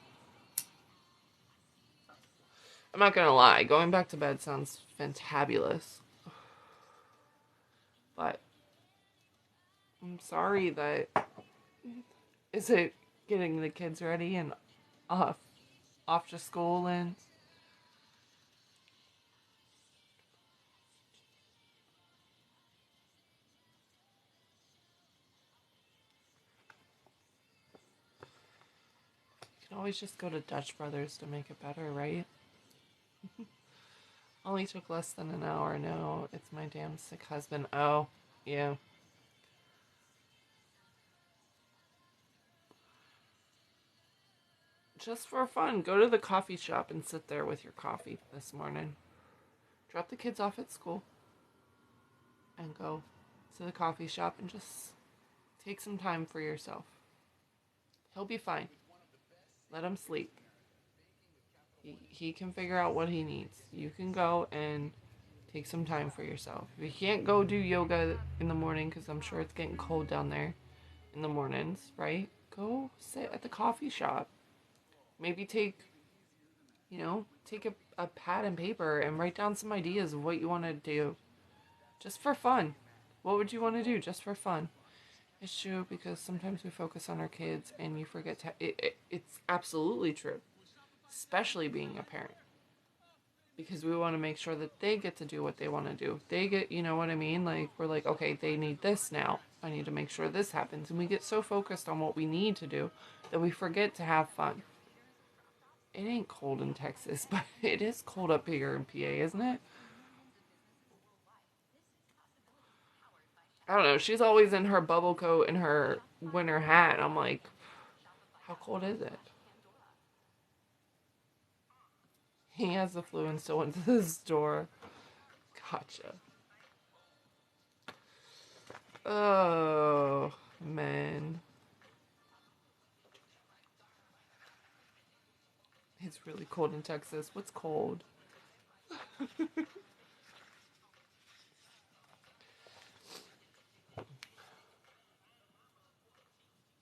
I'm not gonna lie, going back to bed sounds fantabulous. But I'm sorry that, is it getting the kids ready and off to school and always just go to Dutch Brothers to make it better, right? Only took less than an hour. No, it's my damn sick husband. Oh, yeah. Just for fun, go to the coffee shop and sit there with your coffee this morning. Drop the kids off at school and go to the coffee shop and just take some time for yourself. He'll be fine. Let him sleep. He can figure out what he needs. You can go and take some time for yourself. If you can't go do yoga in the morning, because I'm sure it's getting cold down there in the mornings, right? Go sit at the coffee shop. Maybe take a pad and paper and write down some ideas of what you want to do. Just for fun. What would you want to do just for fun? It's true because sometimes we focus on our kids and you forget to. It's absolutely true, especially being a parent, because we want to make sure that they get to do what they want to do. They get, you know what I mean? Like, we're like, okay, they need this now. I need to make sure this happens. And we get so focused on what we need to do that we forget to have fun. It ain't cold in Texas, but it is cold up here in PA, isn't it? I don't know. She's always in her bubble coat and her winter hat. I'm like, how cold is it? He has the flu and still went to the store. Gotcha. Oh, man. It's really cold in Texas. What's cold?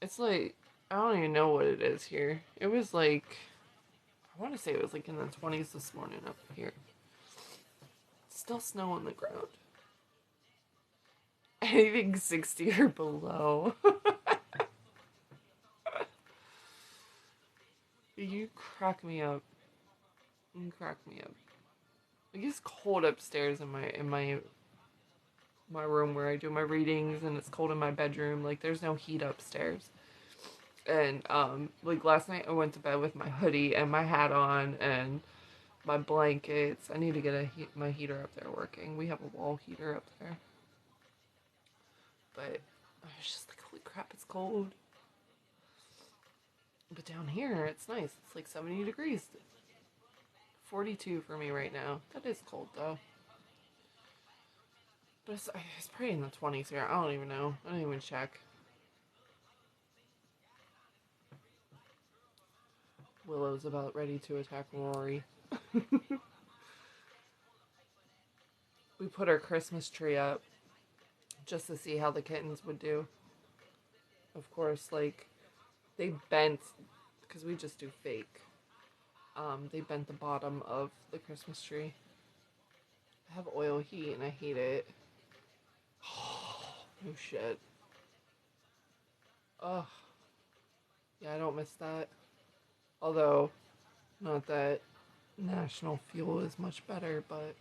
It's like, I don't even know what it is here. It was like, I want to say it was like in the 20s this morning up here. Still snow on the ground. Anything 60 or below. You crack me up. You crack me up. It gets cold upstairs in my room where I do my readings, and it's cold in my bedroom. Like, there's no heat upstairs. And like last night I went to bed with my hoodie and my hat on and my blankets. I need to get my heater up there working. We have a wall heater up there. But I was just like, holy crap, it's cold. But down here, it's nice. It's like 70 degrees. 42 for me right now. That is cold, though. But it's probably in the 20s here. I don't even know. I don't even check. Willow's about ready to attack Rory. We put our Christmas tree up just to see how the kittens would do. Of course, like, they bent, because we just do fake. They bent the bottom of the Christmas tree. I have oil heat and I hate it. Oh shit. Ugh. Yeah, I don't miss that. Although, not that National Fuel is much better, but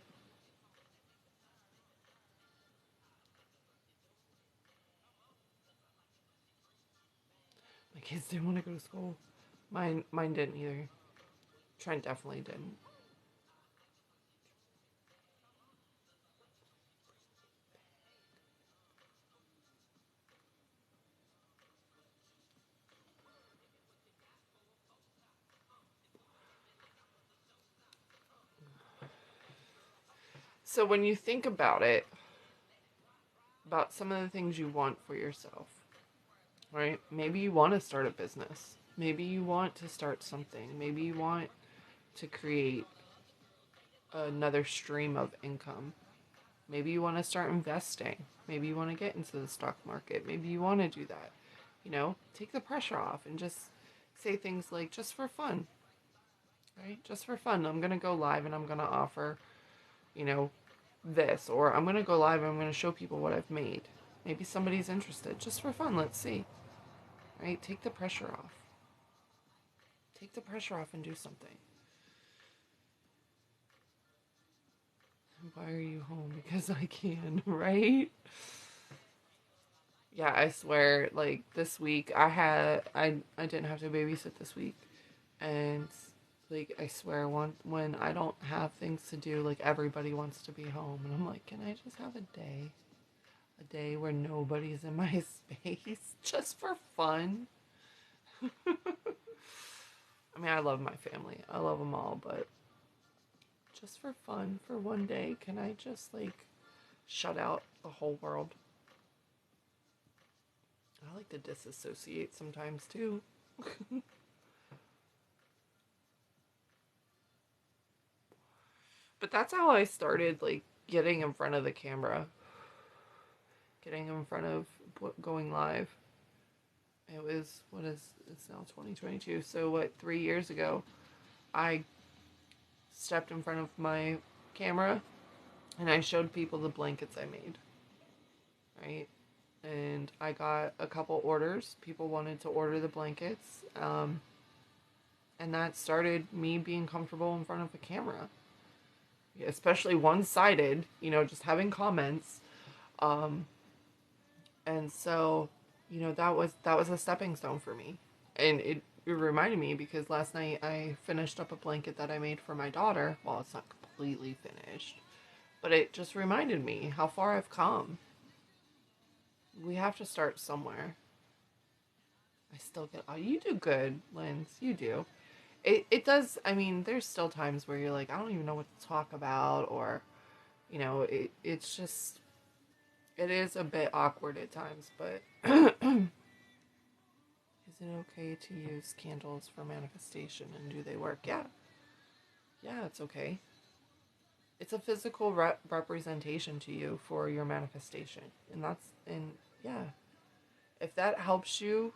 my kids didn't want to go to school. Mine didn't either. Trent definitely didn't. So when you think about it, about some of the things you want for yourself, right? Maybe you want to start a business. Maybe you want to start something. Maybe you want to create another stream of income. Maybe you want to start investing. Maybe you want to get into the stock market. Maybe you want to do that. Take the pressure off and just say things like, just for fun, right? Just for fun. I'm going to go live and I'm going to offer, this. Or I'm going to go live and I'm going to show people what I've made. Maybe somebody's interested. Just for fun. Let's see. Right? Take the pressure off. Take the pressure off and do something. Why are you home? Because I can, right? Yeah, I swear, like, this week, I didn't have to babysit this week. And like, I swear, when I don't have things to do, like, everybody wants to be home, and I'm like, can I just have a day where nobody's in my space, just for fun? I mean, I love my family, I love them all, but just for fun, for one day, can I just, like, shut out the whole world? I like to disassociate sometimes too. But that's how I started, like, getting in front of the camera, getting in front of going live. It was, it's now 2022. So, what, 3 years ago, I stepped in front of my camera and I showed people the blankets I made, right? And I got a couple orders. People wanted to order the blankets. And that started me being comfortable in front of a camera, especially one-sided, just having comments. Um, and so, that was a stepping stone for me. And it reminded me because last night I finished up a blanket that I made for my daughter. Well, it's not completely finished, but it just reminded me how far I've come. We have to start somewhere. I still get, oh, you do good, Linz. You do. It does, I mean, there's still times where you're like, I don't even know what to talk about, or, it's just, it is a bit awkward at times, but is it okay to use candles for manifestation, and do they work? Yeah. Yeah, it's okay. It's a physical representation to you for your manifestation. And yeah, if that helps you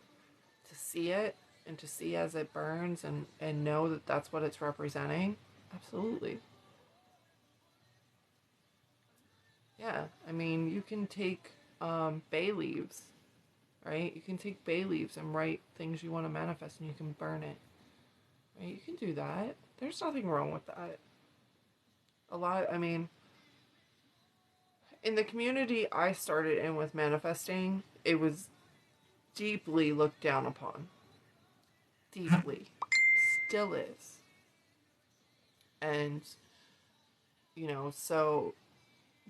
to see it and to see as it burns, and know that that's what it's representing, absolutely. Yeah, I mean, you can take bay leaves, right? You can take bay leaves and write things you want to manifest, and you can burn it, right? You can do that. There's nothing wrong with that. I mean, in the community I started in with manifesting, it was deeply looked down upon. Deeply. Still is. And, so,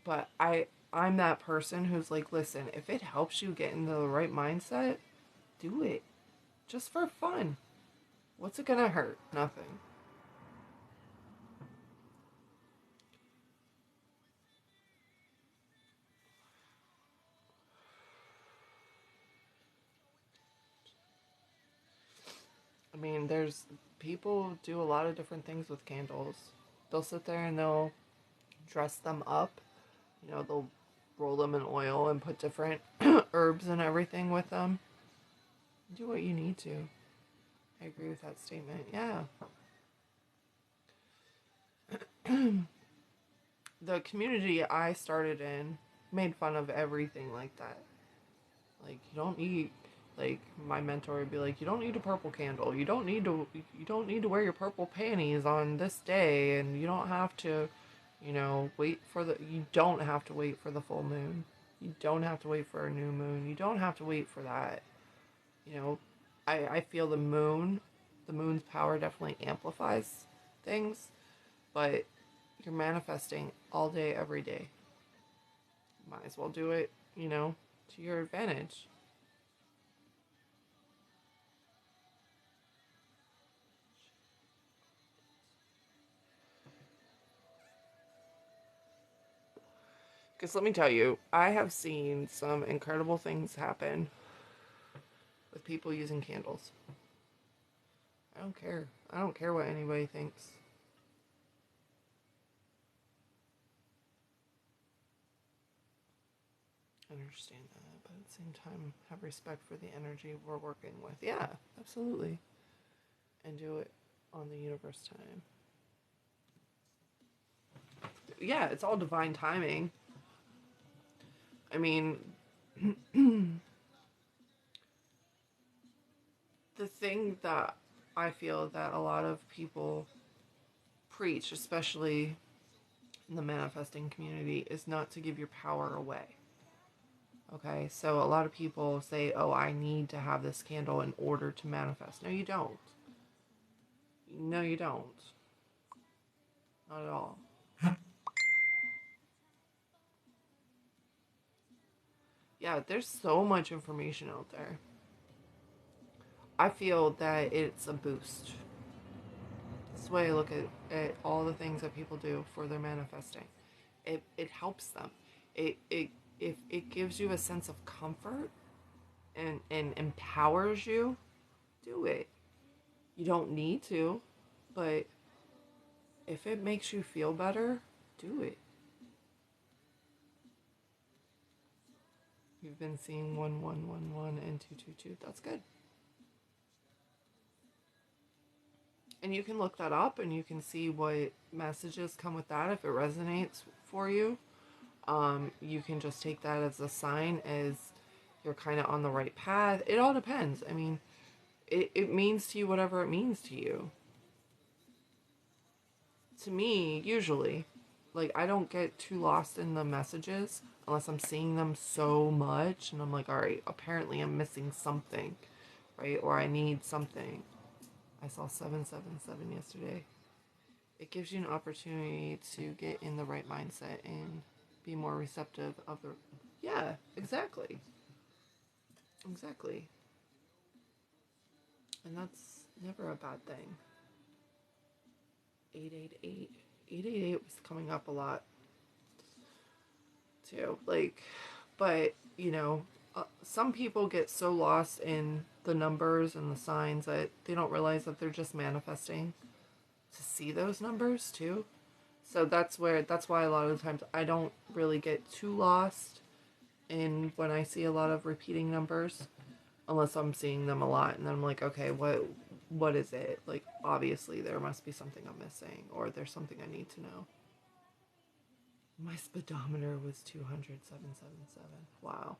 but I'm that person who's like, listen, if it helps you get into the right mindset, do it. Just for fun. What's it gonna hurt? Nothing. I mean, there's people do a lot of different things with candles. They'll sit there and they'll dress them up. They'll roll them in oil and put different herbs and everything with them. Do what you need to. I agree with that statement. Yeah. The community I started in made fun of everything like that. Like, you don't need, like, my mentor would be like, you don't need a purple candle. You don't need to wear your purple panties on this day, and you don't have to, you don't have to wait for the full moon. You don't have to wait for a new moon. You don't have to wait for that. You know, I feel the moon's power definitely amplifies things, but you're manifesting all day, every day. Might as well do it, to your advantage. Because let me tell you, I have seen some incredible things happen with people using candles. I don't care. I don't care what anybody thinks. I understand that, but at the same time, have respect for the energy we're working with. Yeah, absolutely. And do it on the universe time. Yeah, it's all divine timing. I mean, the thing that I feel that a lot of people preach, especially in the manifesting community, is not to give your power away. Okay, so a lot of people say, oh, I need to have this candle in order to manifest. No, you don't. No, you don't. Not at all. Yeah, there's so much information out there. I feel that it's a boost. That's the way I look at all the things that people do for their manifesting. It helps them. It if it gives you a sense of comfort and empowers you, do it. You don't need to, but if it makes you feel better, do it. You've been seeing 1111 and 222. That's good. And you can look that up and you can see what messages come with that if it resonates for you. You can just take that as a sign as you're kind of on the right path. It all depends. I mean, it means to you whatever it means to you. To me, usually, like, I don't get too lost in the messages unless I'm seeing them so much and I'm like, all right, apparently I'm missing something, right? Or I need something. I saw 777 yesterday. It gives you an opportunity to get in the right mindset and be more receptive of the. Yeah, exactly. Exactly. And that's never a bad thing. 888. 888 was coming up a lot too. Like, but, some people get so lost in the numbers and the signs that they don't realize that they're just manifesting to see those numbers too. So that's why a lot of the times I don't really get too lost in when I see a lot of repeating numbers unless I'm seeing them a lot and then I'm like, okay, what is it? Like, obviously there must be something I'm missing or there's something I need to know. My speedometer was 200,777. Wow.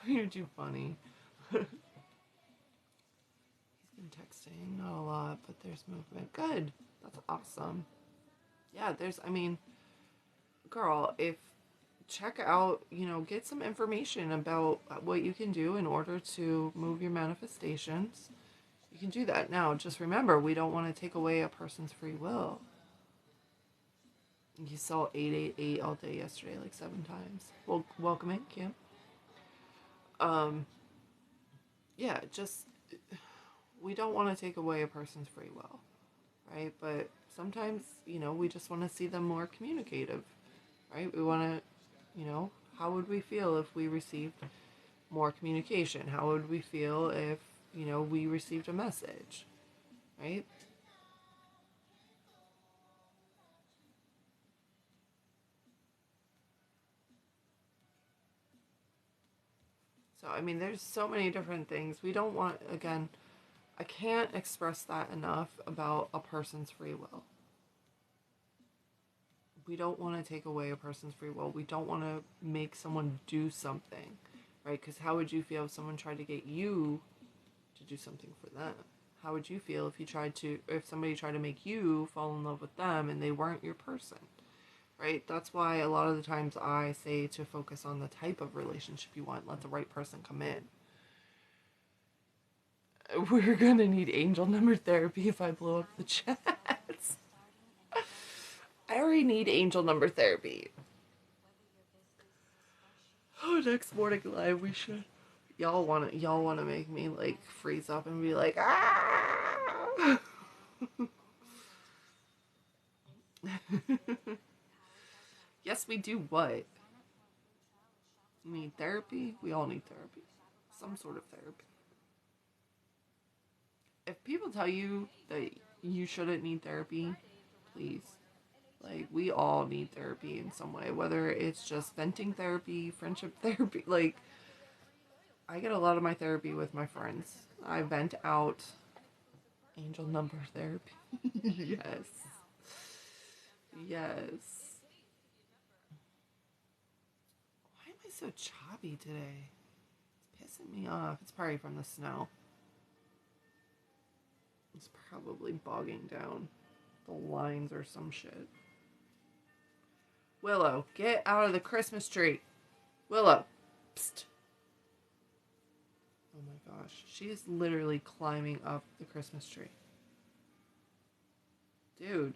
You're too funny. He's been texting, not a lot, but there's movement. Good. That's awesome. Yeah, I mean, girl, if check out, get some information about what you can do in order to move your manifestations. You can do that. Now, just remember, we don't want to take away a person's free will. You saw 888 all day yesterday, like 7 times. Well, welcome in, Kim. Um, yeah, just we don't want to take away a person's free will, right? But sometimes, we just want to see them more communicative, right? We want to, how would we feel if we received more communication? How would we feel if, we received a message, right? So, I mean, there's so many different things. We don't want, again, I can't express that enough about a person's free will. We don't want to take away a person's free will. We don't want to make someone do something, right? Because how would you feel if someone tried to get you to do something for them? How would you feel if somebody tried to make you fall in love with them and they weren't your person, right? That's why a lot of the times I say to focus on the type of relationship you want, let the right person come in. We're gonna need angel number therapy if I blow up the chats. I already need angel number therapy. Oh, next morning live we should. Y'all wanna make me like freeze up and be like ah. Yes, we do. What? You need therapy? We all need therapy. Some sort of therapy. If people tell you that you shouldn't need therapy, please. Like, we all need therapy in some way, whether it's just venting therapy, friendship therapy. Like, I get a lot of my therapy with my friends. I vent out angel number therapy. Yes. Yes. Why am I so choppy today? It's pissing me off. It's probably from the snow. It's probably bogging down the lines or some shit. Willow, get out of the Christmas tree. Willow. Psst. Oh my gosh. She is literally climbing up the Christmas tree. Dude.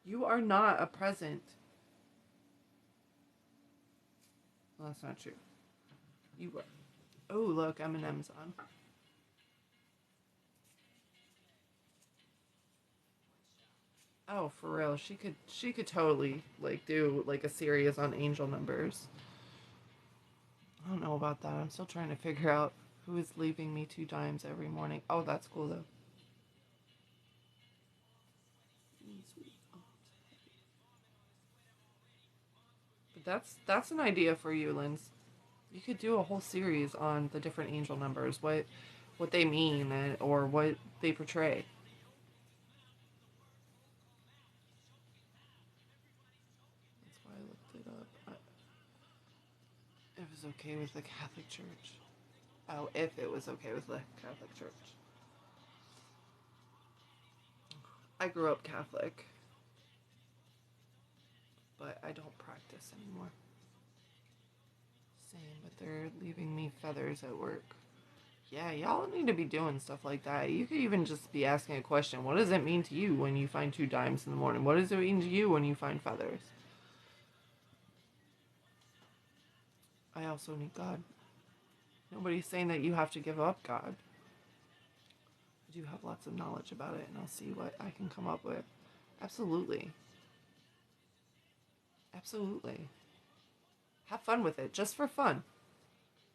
You are not a present. Well, that's not true. You are. Oh, look, M&M's on. Oh, for real. She could totally like do like a series on angel numbers. I don't know about that. I'm still trying to figure out who is leaving me 2 dimes every morning. Oh, that's cool though. But that's an idea for you, Linz. You could do a whole series on the different angel numbers, what they mean, or what they portray. That's why I looked it up. It was okay with the Catholic Church. Oh, if it was okay with the Catholic Church. I grew up Catholic, but I don't practice anymore. Same, but they're leaving me feathers at work. Yeah, y'all need to be doing stuff like that. You could even just be asking a question. What does it mean to you when you find 2 dimes in the morning? What does it mean to you when you find feathers? I also need God. Nobody's saying that you have to give up God. I do have lots of knowledge about it, and I'll see what I can come up with. Absolutely. Absolutely. Have fun with it, just for fun.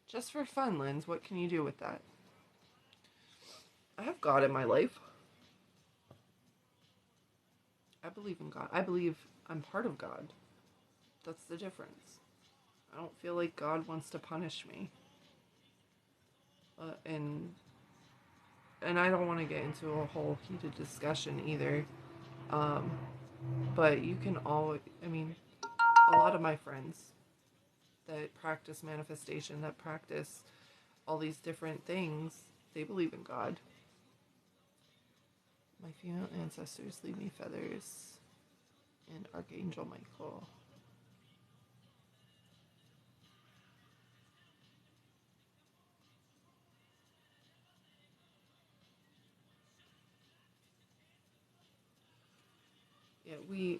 Just for fun, Linz. What can you do with that? I have God in my life. I believe in God. I believe I'm part of God. That's the difference. I don't feel like God wants to punish me. And I don't want to get into a whole heated discussion either. Um, but you can always, I mean, a lot of my friends that practice manifestation, that practice all these different things, they believe in God. My female ancestors leave me feathers and Archangel Michael. Yeah,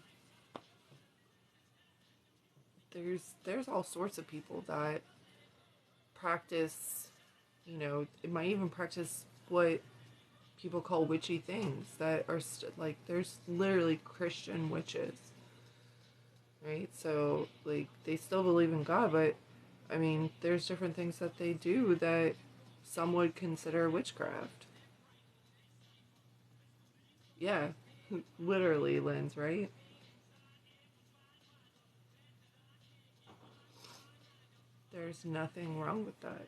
there's all sorts of people that practice, it might even practice what people call witchy things that are like there's literally Christian witches, right? So like they still believe in God, but I mean there's different things that they do that some would consider witchcraft. Yeah, literally, Linz, right? There's nothing wrong with that.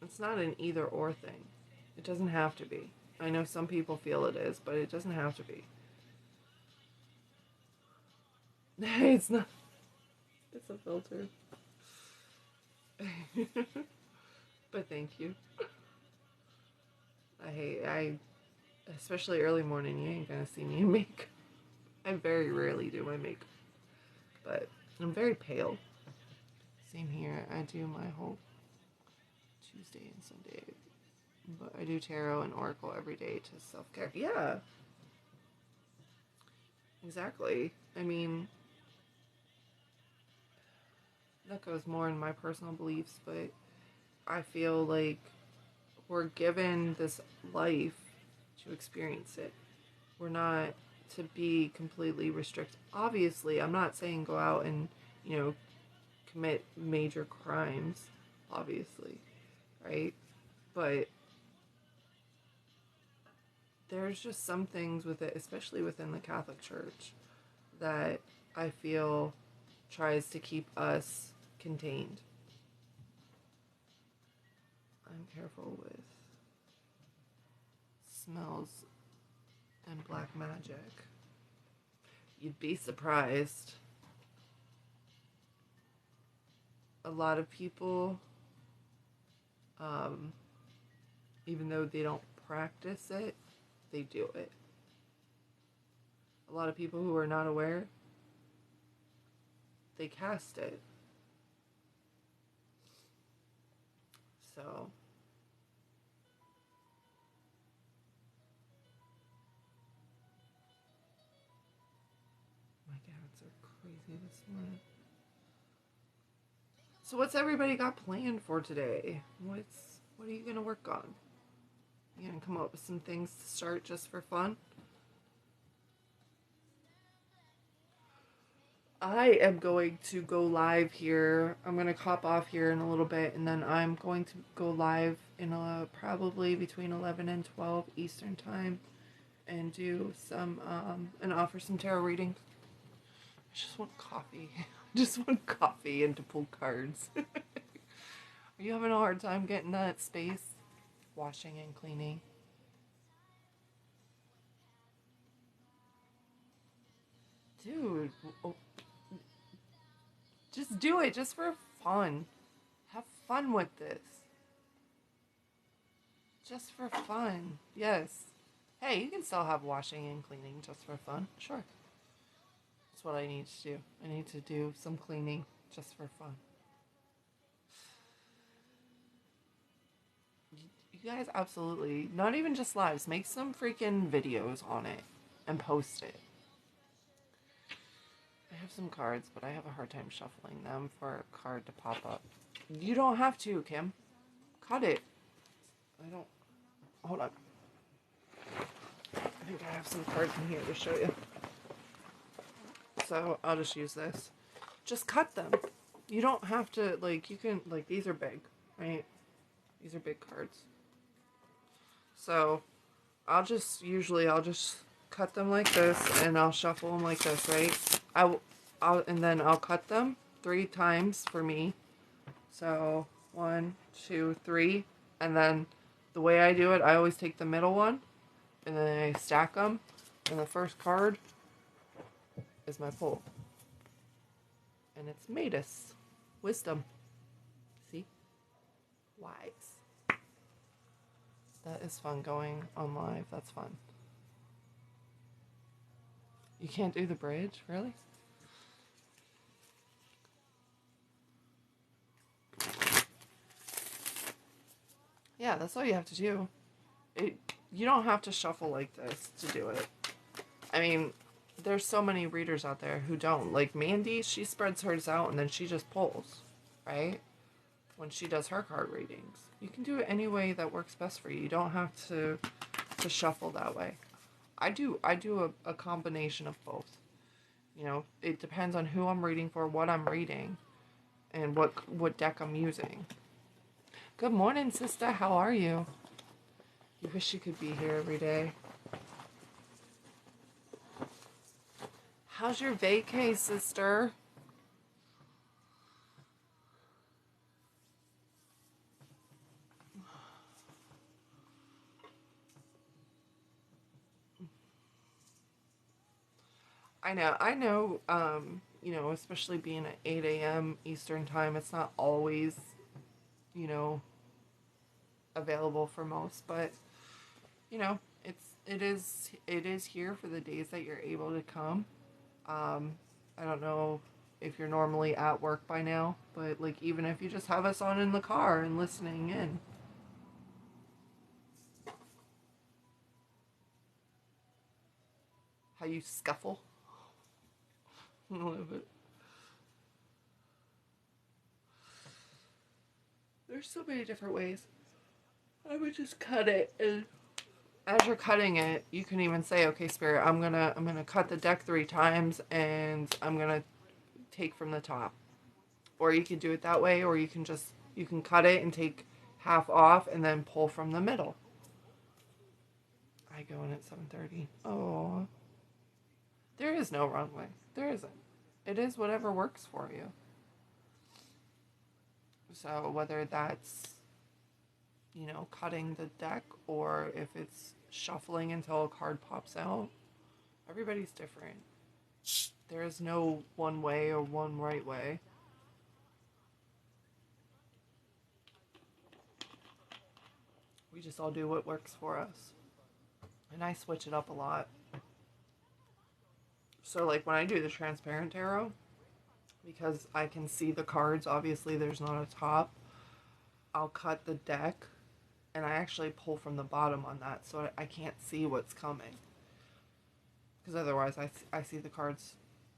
It's not an either or thing. It doesn't have to be. I know some people feel it is, but it doesn't have to be. It's not. It's a filter. But thank you. I especially early morning. You ain't gonna see me in makeup. I very rarely do my makeup, but I'm very pale. Same here. I do my whole Tuesday and Sunday, but I do tarot and oracle every day to self care. Yeah, exactly. I mean, that goes more in my personal beliefs, but I feel like we're given this life to experience it. We're not to be completely restricted. Obviously, I'm not saying go out and, you know, commit major crimes, obviously, right? But there's just some things with it, especially within the Catholic Church, that I feel tries to keep us contained. I'm careful with smells and black magic. You'd be surprised. A lot of people, um, even though they don't practice it, they do it. A lot of people who are not aware, they cast it. So my cats are crazy this morning. So what's everybody got planned for today? What are you gonna work on? You gonna come up with some things to start just for fun? I am going to go live here. I'm going to hop off here in a little bit, and then I'm going to go live in probably between 11 and 12 Eastern Time and do some, and offer some tarot readings. I just want coffee. I just want coffee and to pull cards. Are you having a hard time getting that space? Washing and cleaning. Dude, just do it just for fun. Have fun with this. Just for fun. Yes. Hey, you can still have washing and cleaning just for fun. Sure. That's what I need to do. I need to do some cleaning just for fun. You guys absolutely, not even just lives, make some freaking videos on it and post it. I have some cards, but I have a hard time shuffling them for a card to pop up. You don't have to, Kim. Cut it. I don't... Hold on. I think I have some cards in here to show you. So, I'll just use this. Just cut them. You don't have to, like, you can, like, these are big, right? These are big cards. So, I'll just cut them like this, and I'll shuffle them like this, right? And then I'll cut them 3 times for me. So 1, 2, 3, and then the way I do it, I always take the middle one, and then I stack them, and the first card is my pull, and it's Matus, wisdom. See, wise. That is fun going on live. That's fun. You can't do the bridge, really? Yeah, that's all you have to do. You don't have to shuffle like this to do it. I mean, there's so many readers out there who don't. Like Mandy, she spreads hers out and then she just pulls, right? When she does her card readings. You can do it any way that works best for you. You don't have to shuffle that way. I do a combination of both. You know, it depends on who I'm reading for, what I'm reading, and what deck I'm using. Good morning, sister. How are you? You wish you could be here every day. How's your vacay, sister? I know, you know, especially being at 8 a.m. Eastern time, it's not always, you know, available for most, but, you know, it is here for the days that you're able to come. I don't know if you're normally at work by now, but, like, even if you just have us on in the car and listening in. How you scuffle. I love it. There's so many different ways. I would just cut it, and as you're cutting it, you can even say, okay, Spirit, I'm gonna cut the deck 3 times, and I'm gonna take from the top. Or you can do it that way, or you can cut it and take half off and then pull from the middle. I go in at 7:30. Oh, there is no wrong way. There isn't. It is whatever works for you. So whether that's, you know, cutting the deck, or if it's shuffling until a card pops out, everybody's different. There is no one way or one right way. We just all do what works for us. And I switch it up a lot. So like when I do the transparent tarot, because I can see the cards, obviously there's not a top, I'll cut the deck and I actually pull from the bottom on that so I can't see what's coming. Because otherwise I see the cards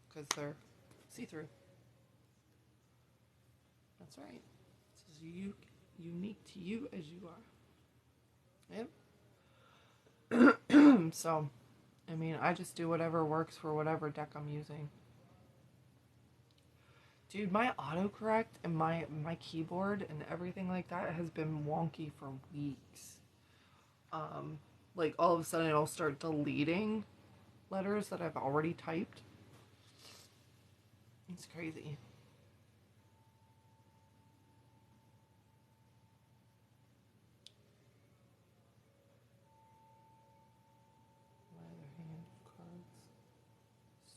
because they're see-through. That's right. This is unique to you as you are. Yep. So, I mean, I just do whatever works for whatever deck I'm using. Dude, my autocorrect and my keyboard and everything like that has been wonky for weeks. Like all of a sudden it'll start deleting letters that I've already typed. It's crazy. My other hand cards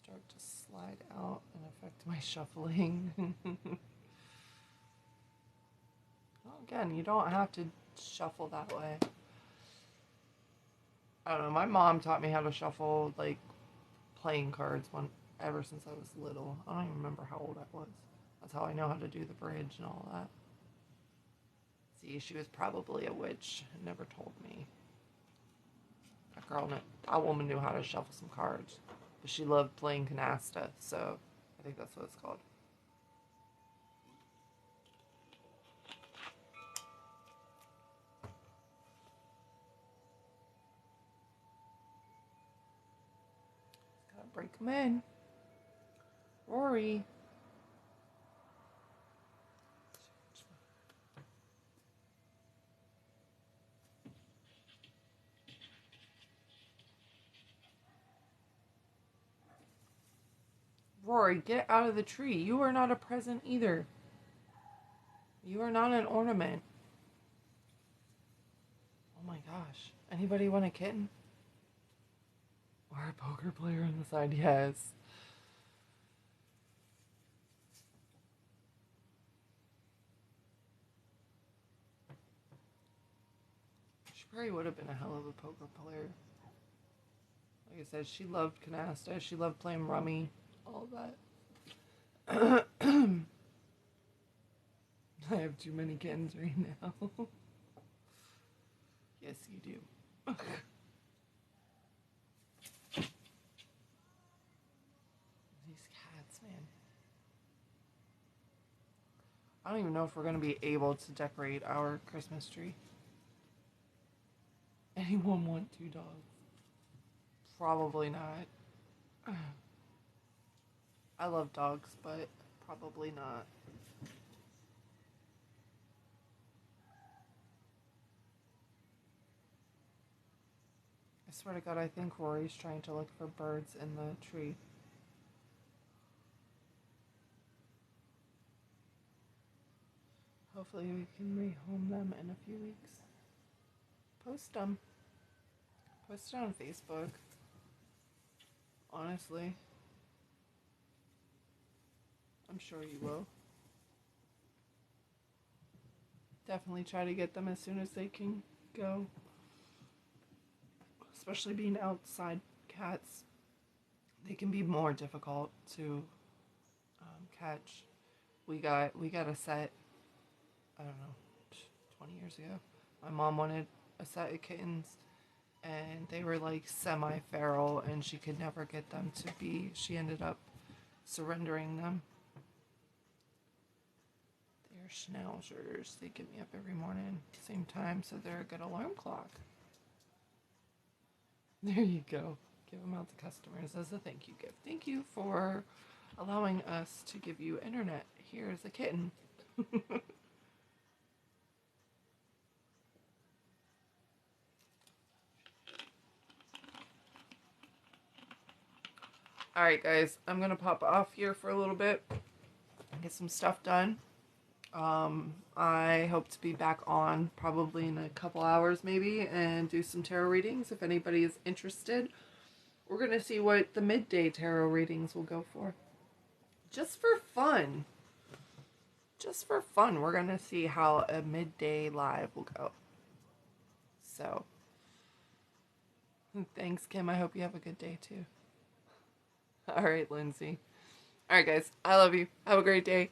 start to slide out and affect my shuffling. Well, again, you don't have to shuffle that way. I don't know. My mom taught me how to shuffle like playing cards ever since I was little. I don't even remember how old I was. That's how I know how to do the bridge and all that. See, she was probably a witch and never told me. That woman knew how to shuffle some cards, but she loved playing canasta, so I think that's what it's called. Gotta break them in. Rory. Rory, get out of the tree. You are not a present either. You are not an ornament. Oh my gosh. Anybody want a kitten? Or a poker player on the side? Yes. She probably would have been a hell of a poker player. Like I said, she loved canasta. She loved playing rummy. All that. I have too many kittens right now. Yes, you do. These cats, man. I don't even know if we're going to be able to decorate our Christmas tree. Anyone want 2 dogs? Probably not. I love dogs, but probably not. I swear to God, I think Rory's trying to look for birds in the tree. Hopefully we can rehome them in a few weeks. Post them. Post it on Facebook. Honestly. I'm sure you will. Definitely try to get them as soon as they can go. Especially being outside cats. They can be more difficult to catch. We got a set, I don't know, 20 years ago. My mom wanted a set of kittens and they were like semi-feral and she could never get them to be, she ended up surrendering them. They're schnauzers. They get me up every morning at the same time, so they're a good alarm clock. There you go. Give them out to customers as a thank you gift. Thank you for allowing us to give you internet. Here's a kitten. Alright guys, I'm going to pop off here for a little bit and get some stuff done. I hope to be back on probably in a couple hours maybe and do some tarot readings if anybody is interested. We're going to see what the midday tarot readings will go for. Just for fun. Just for fun, we're going to see how a midday live will go. So, thanks Kim. I hope you have a good day too. All right, Lindsay. All right, guys. I love you. Have a great day.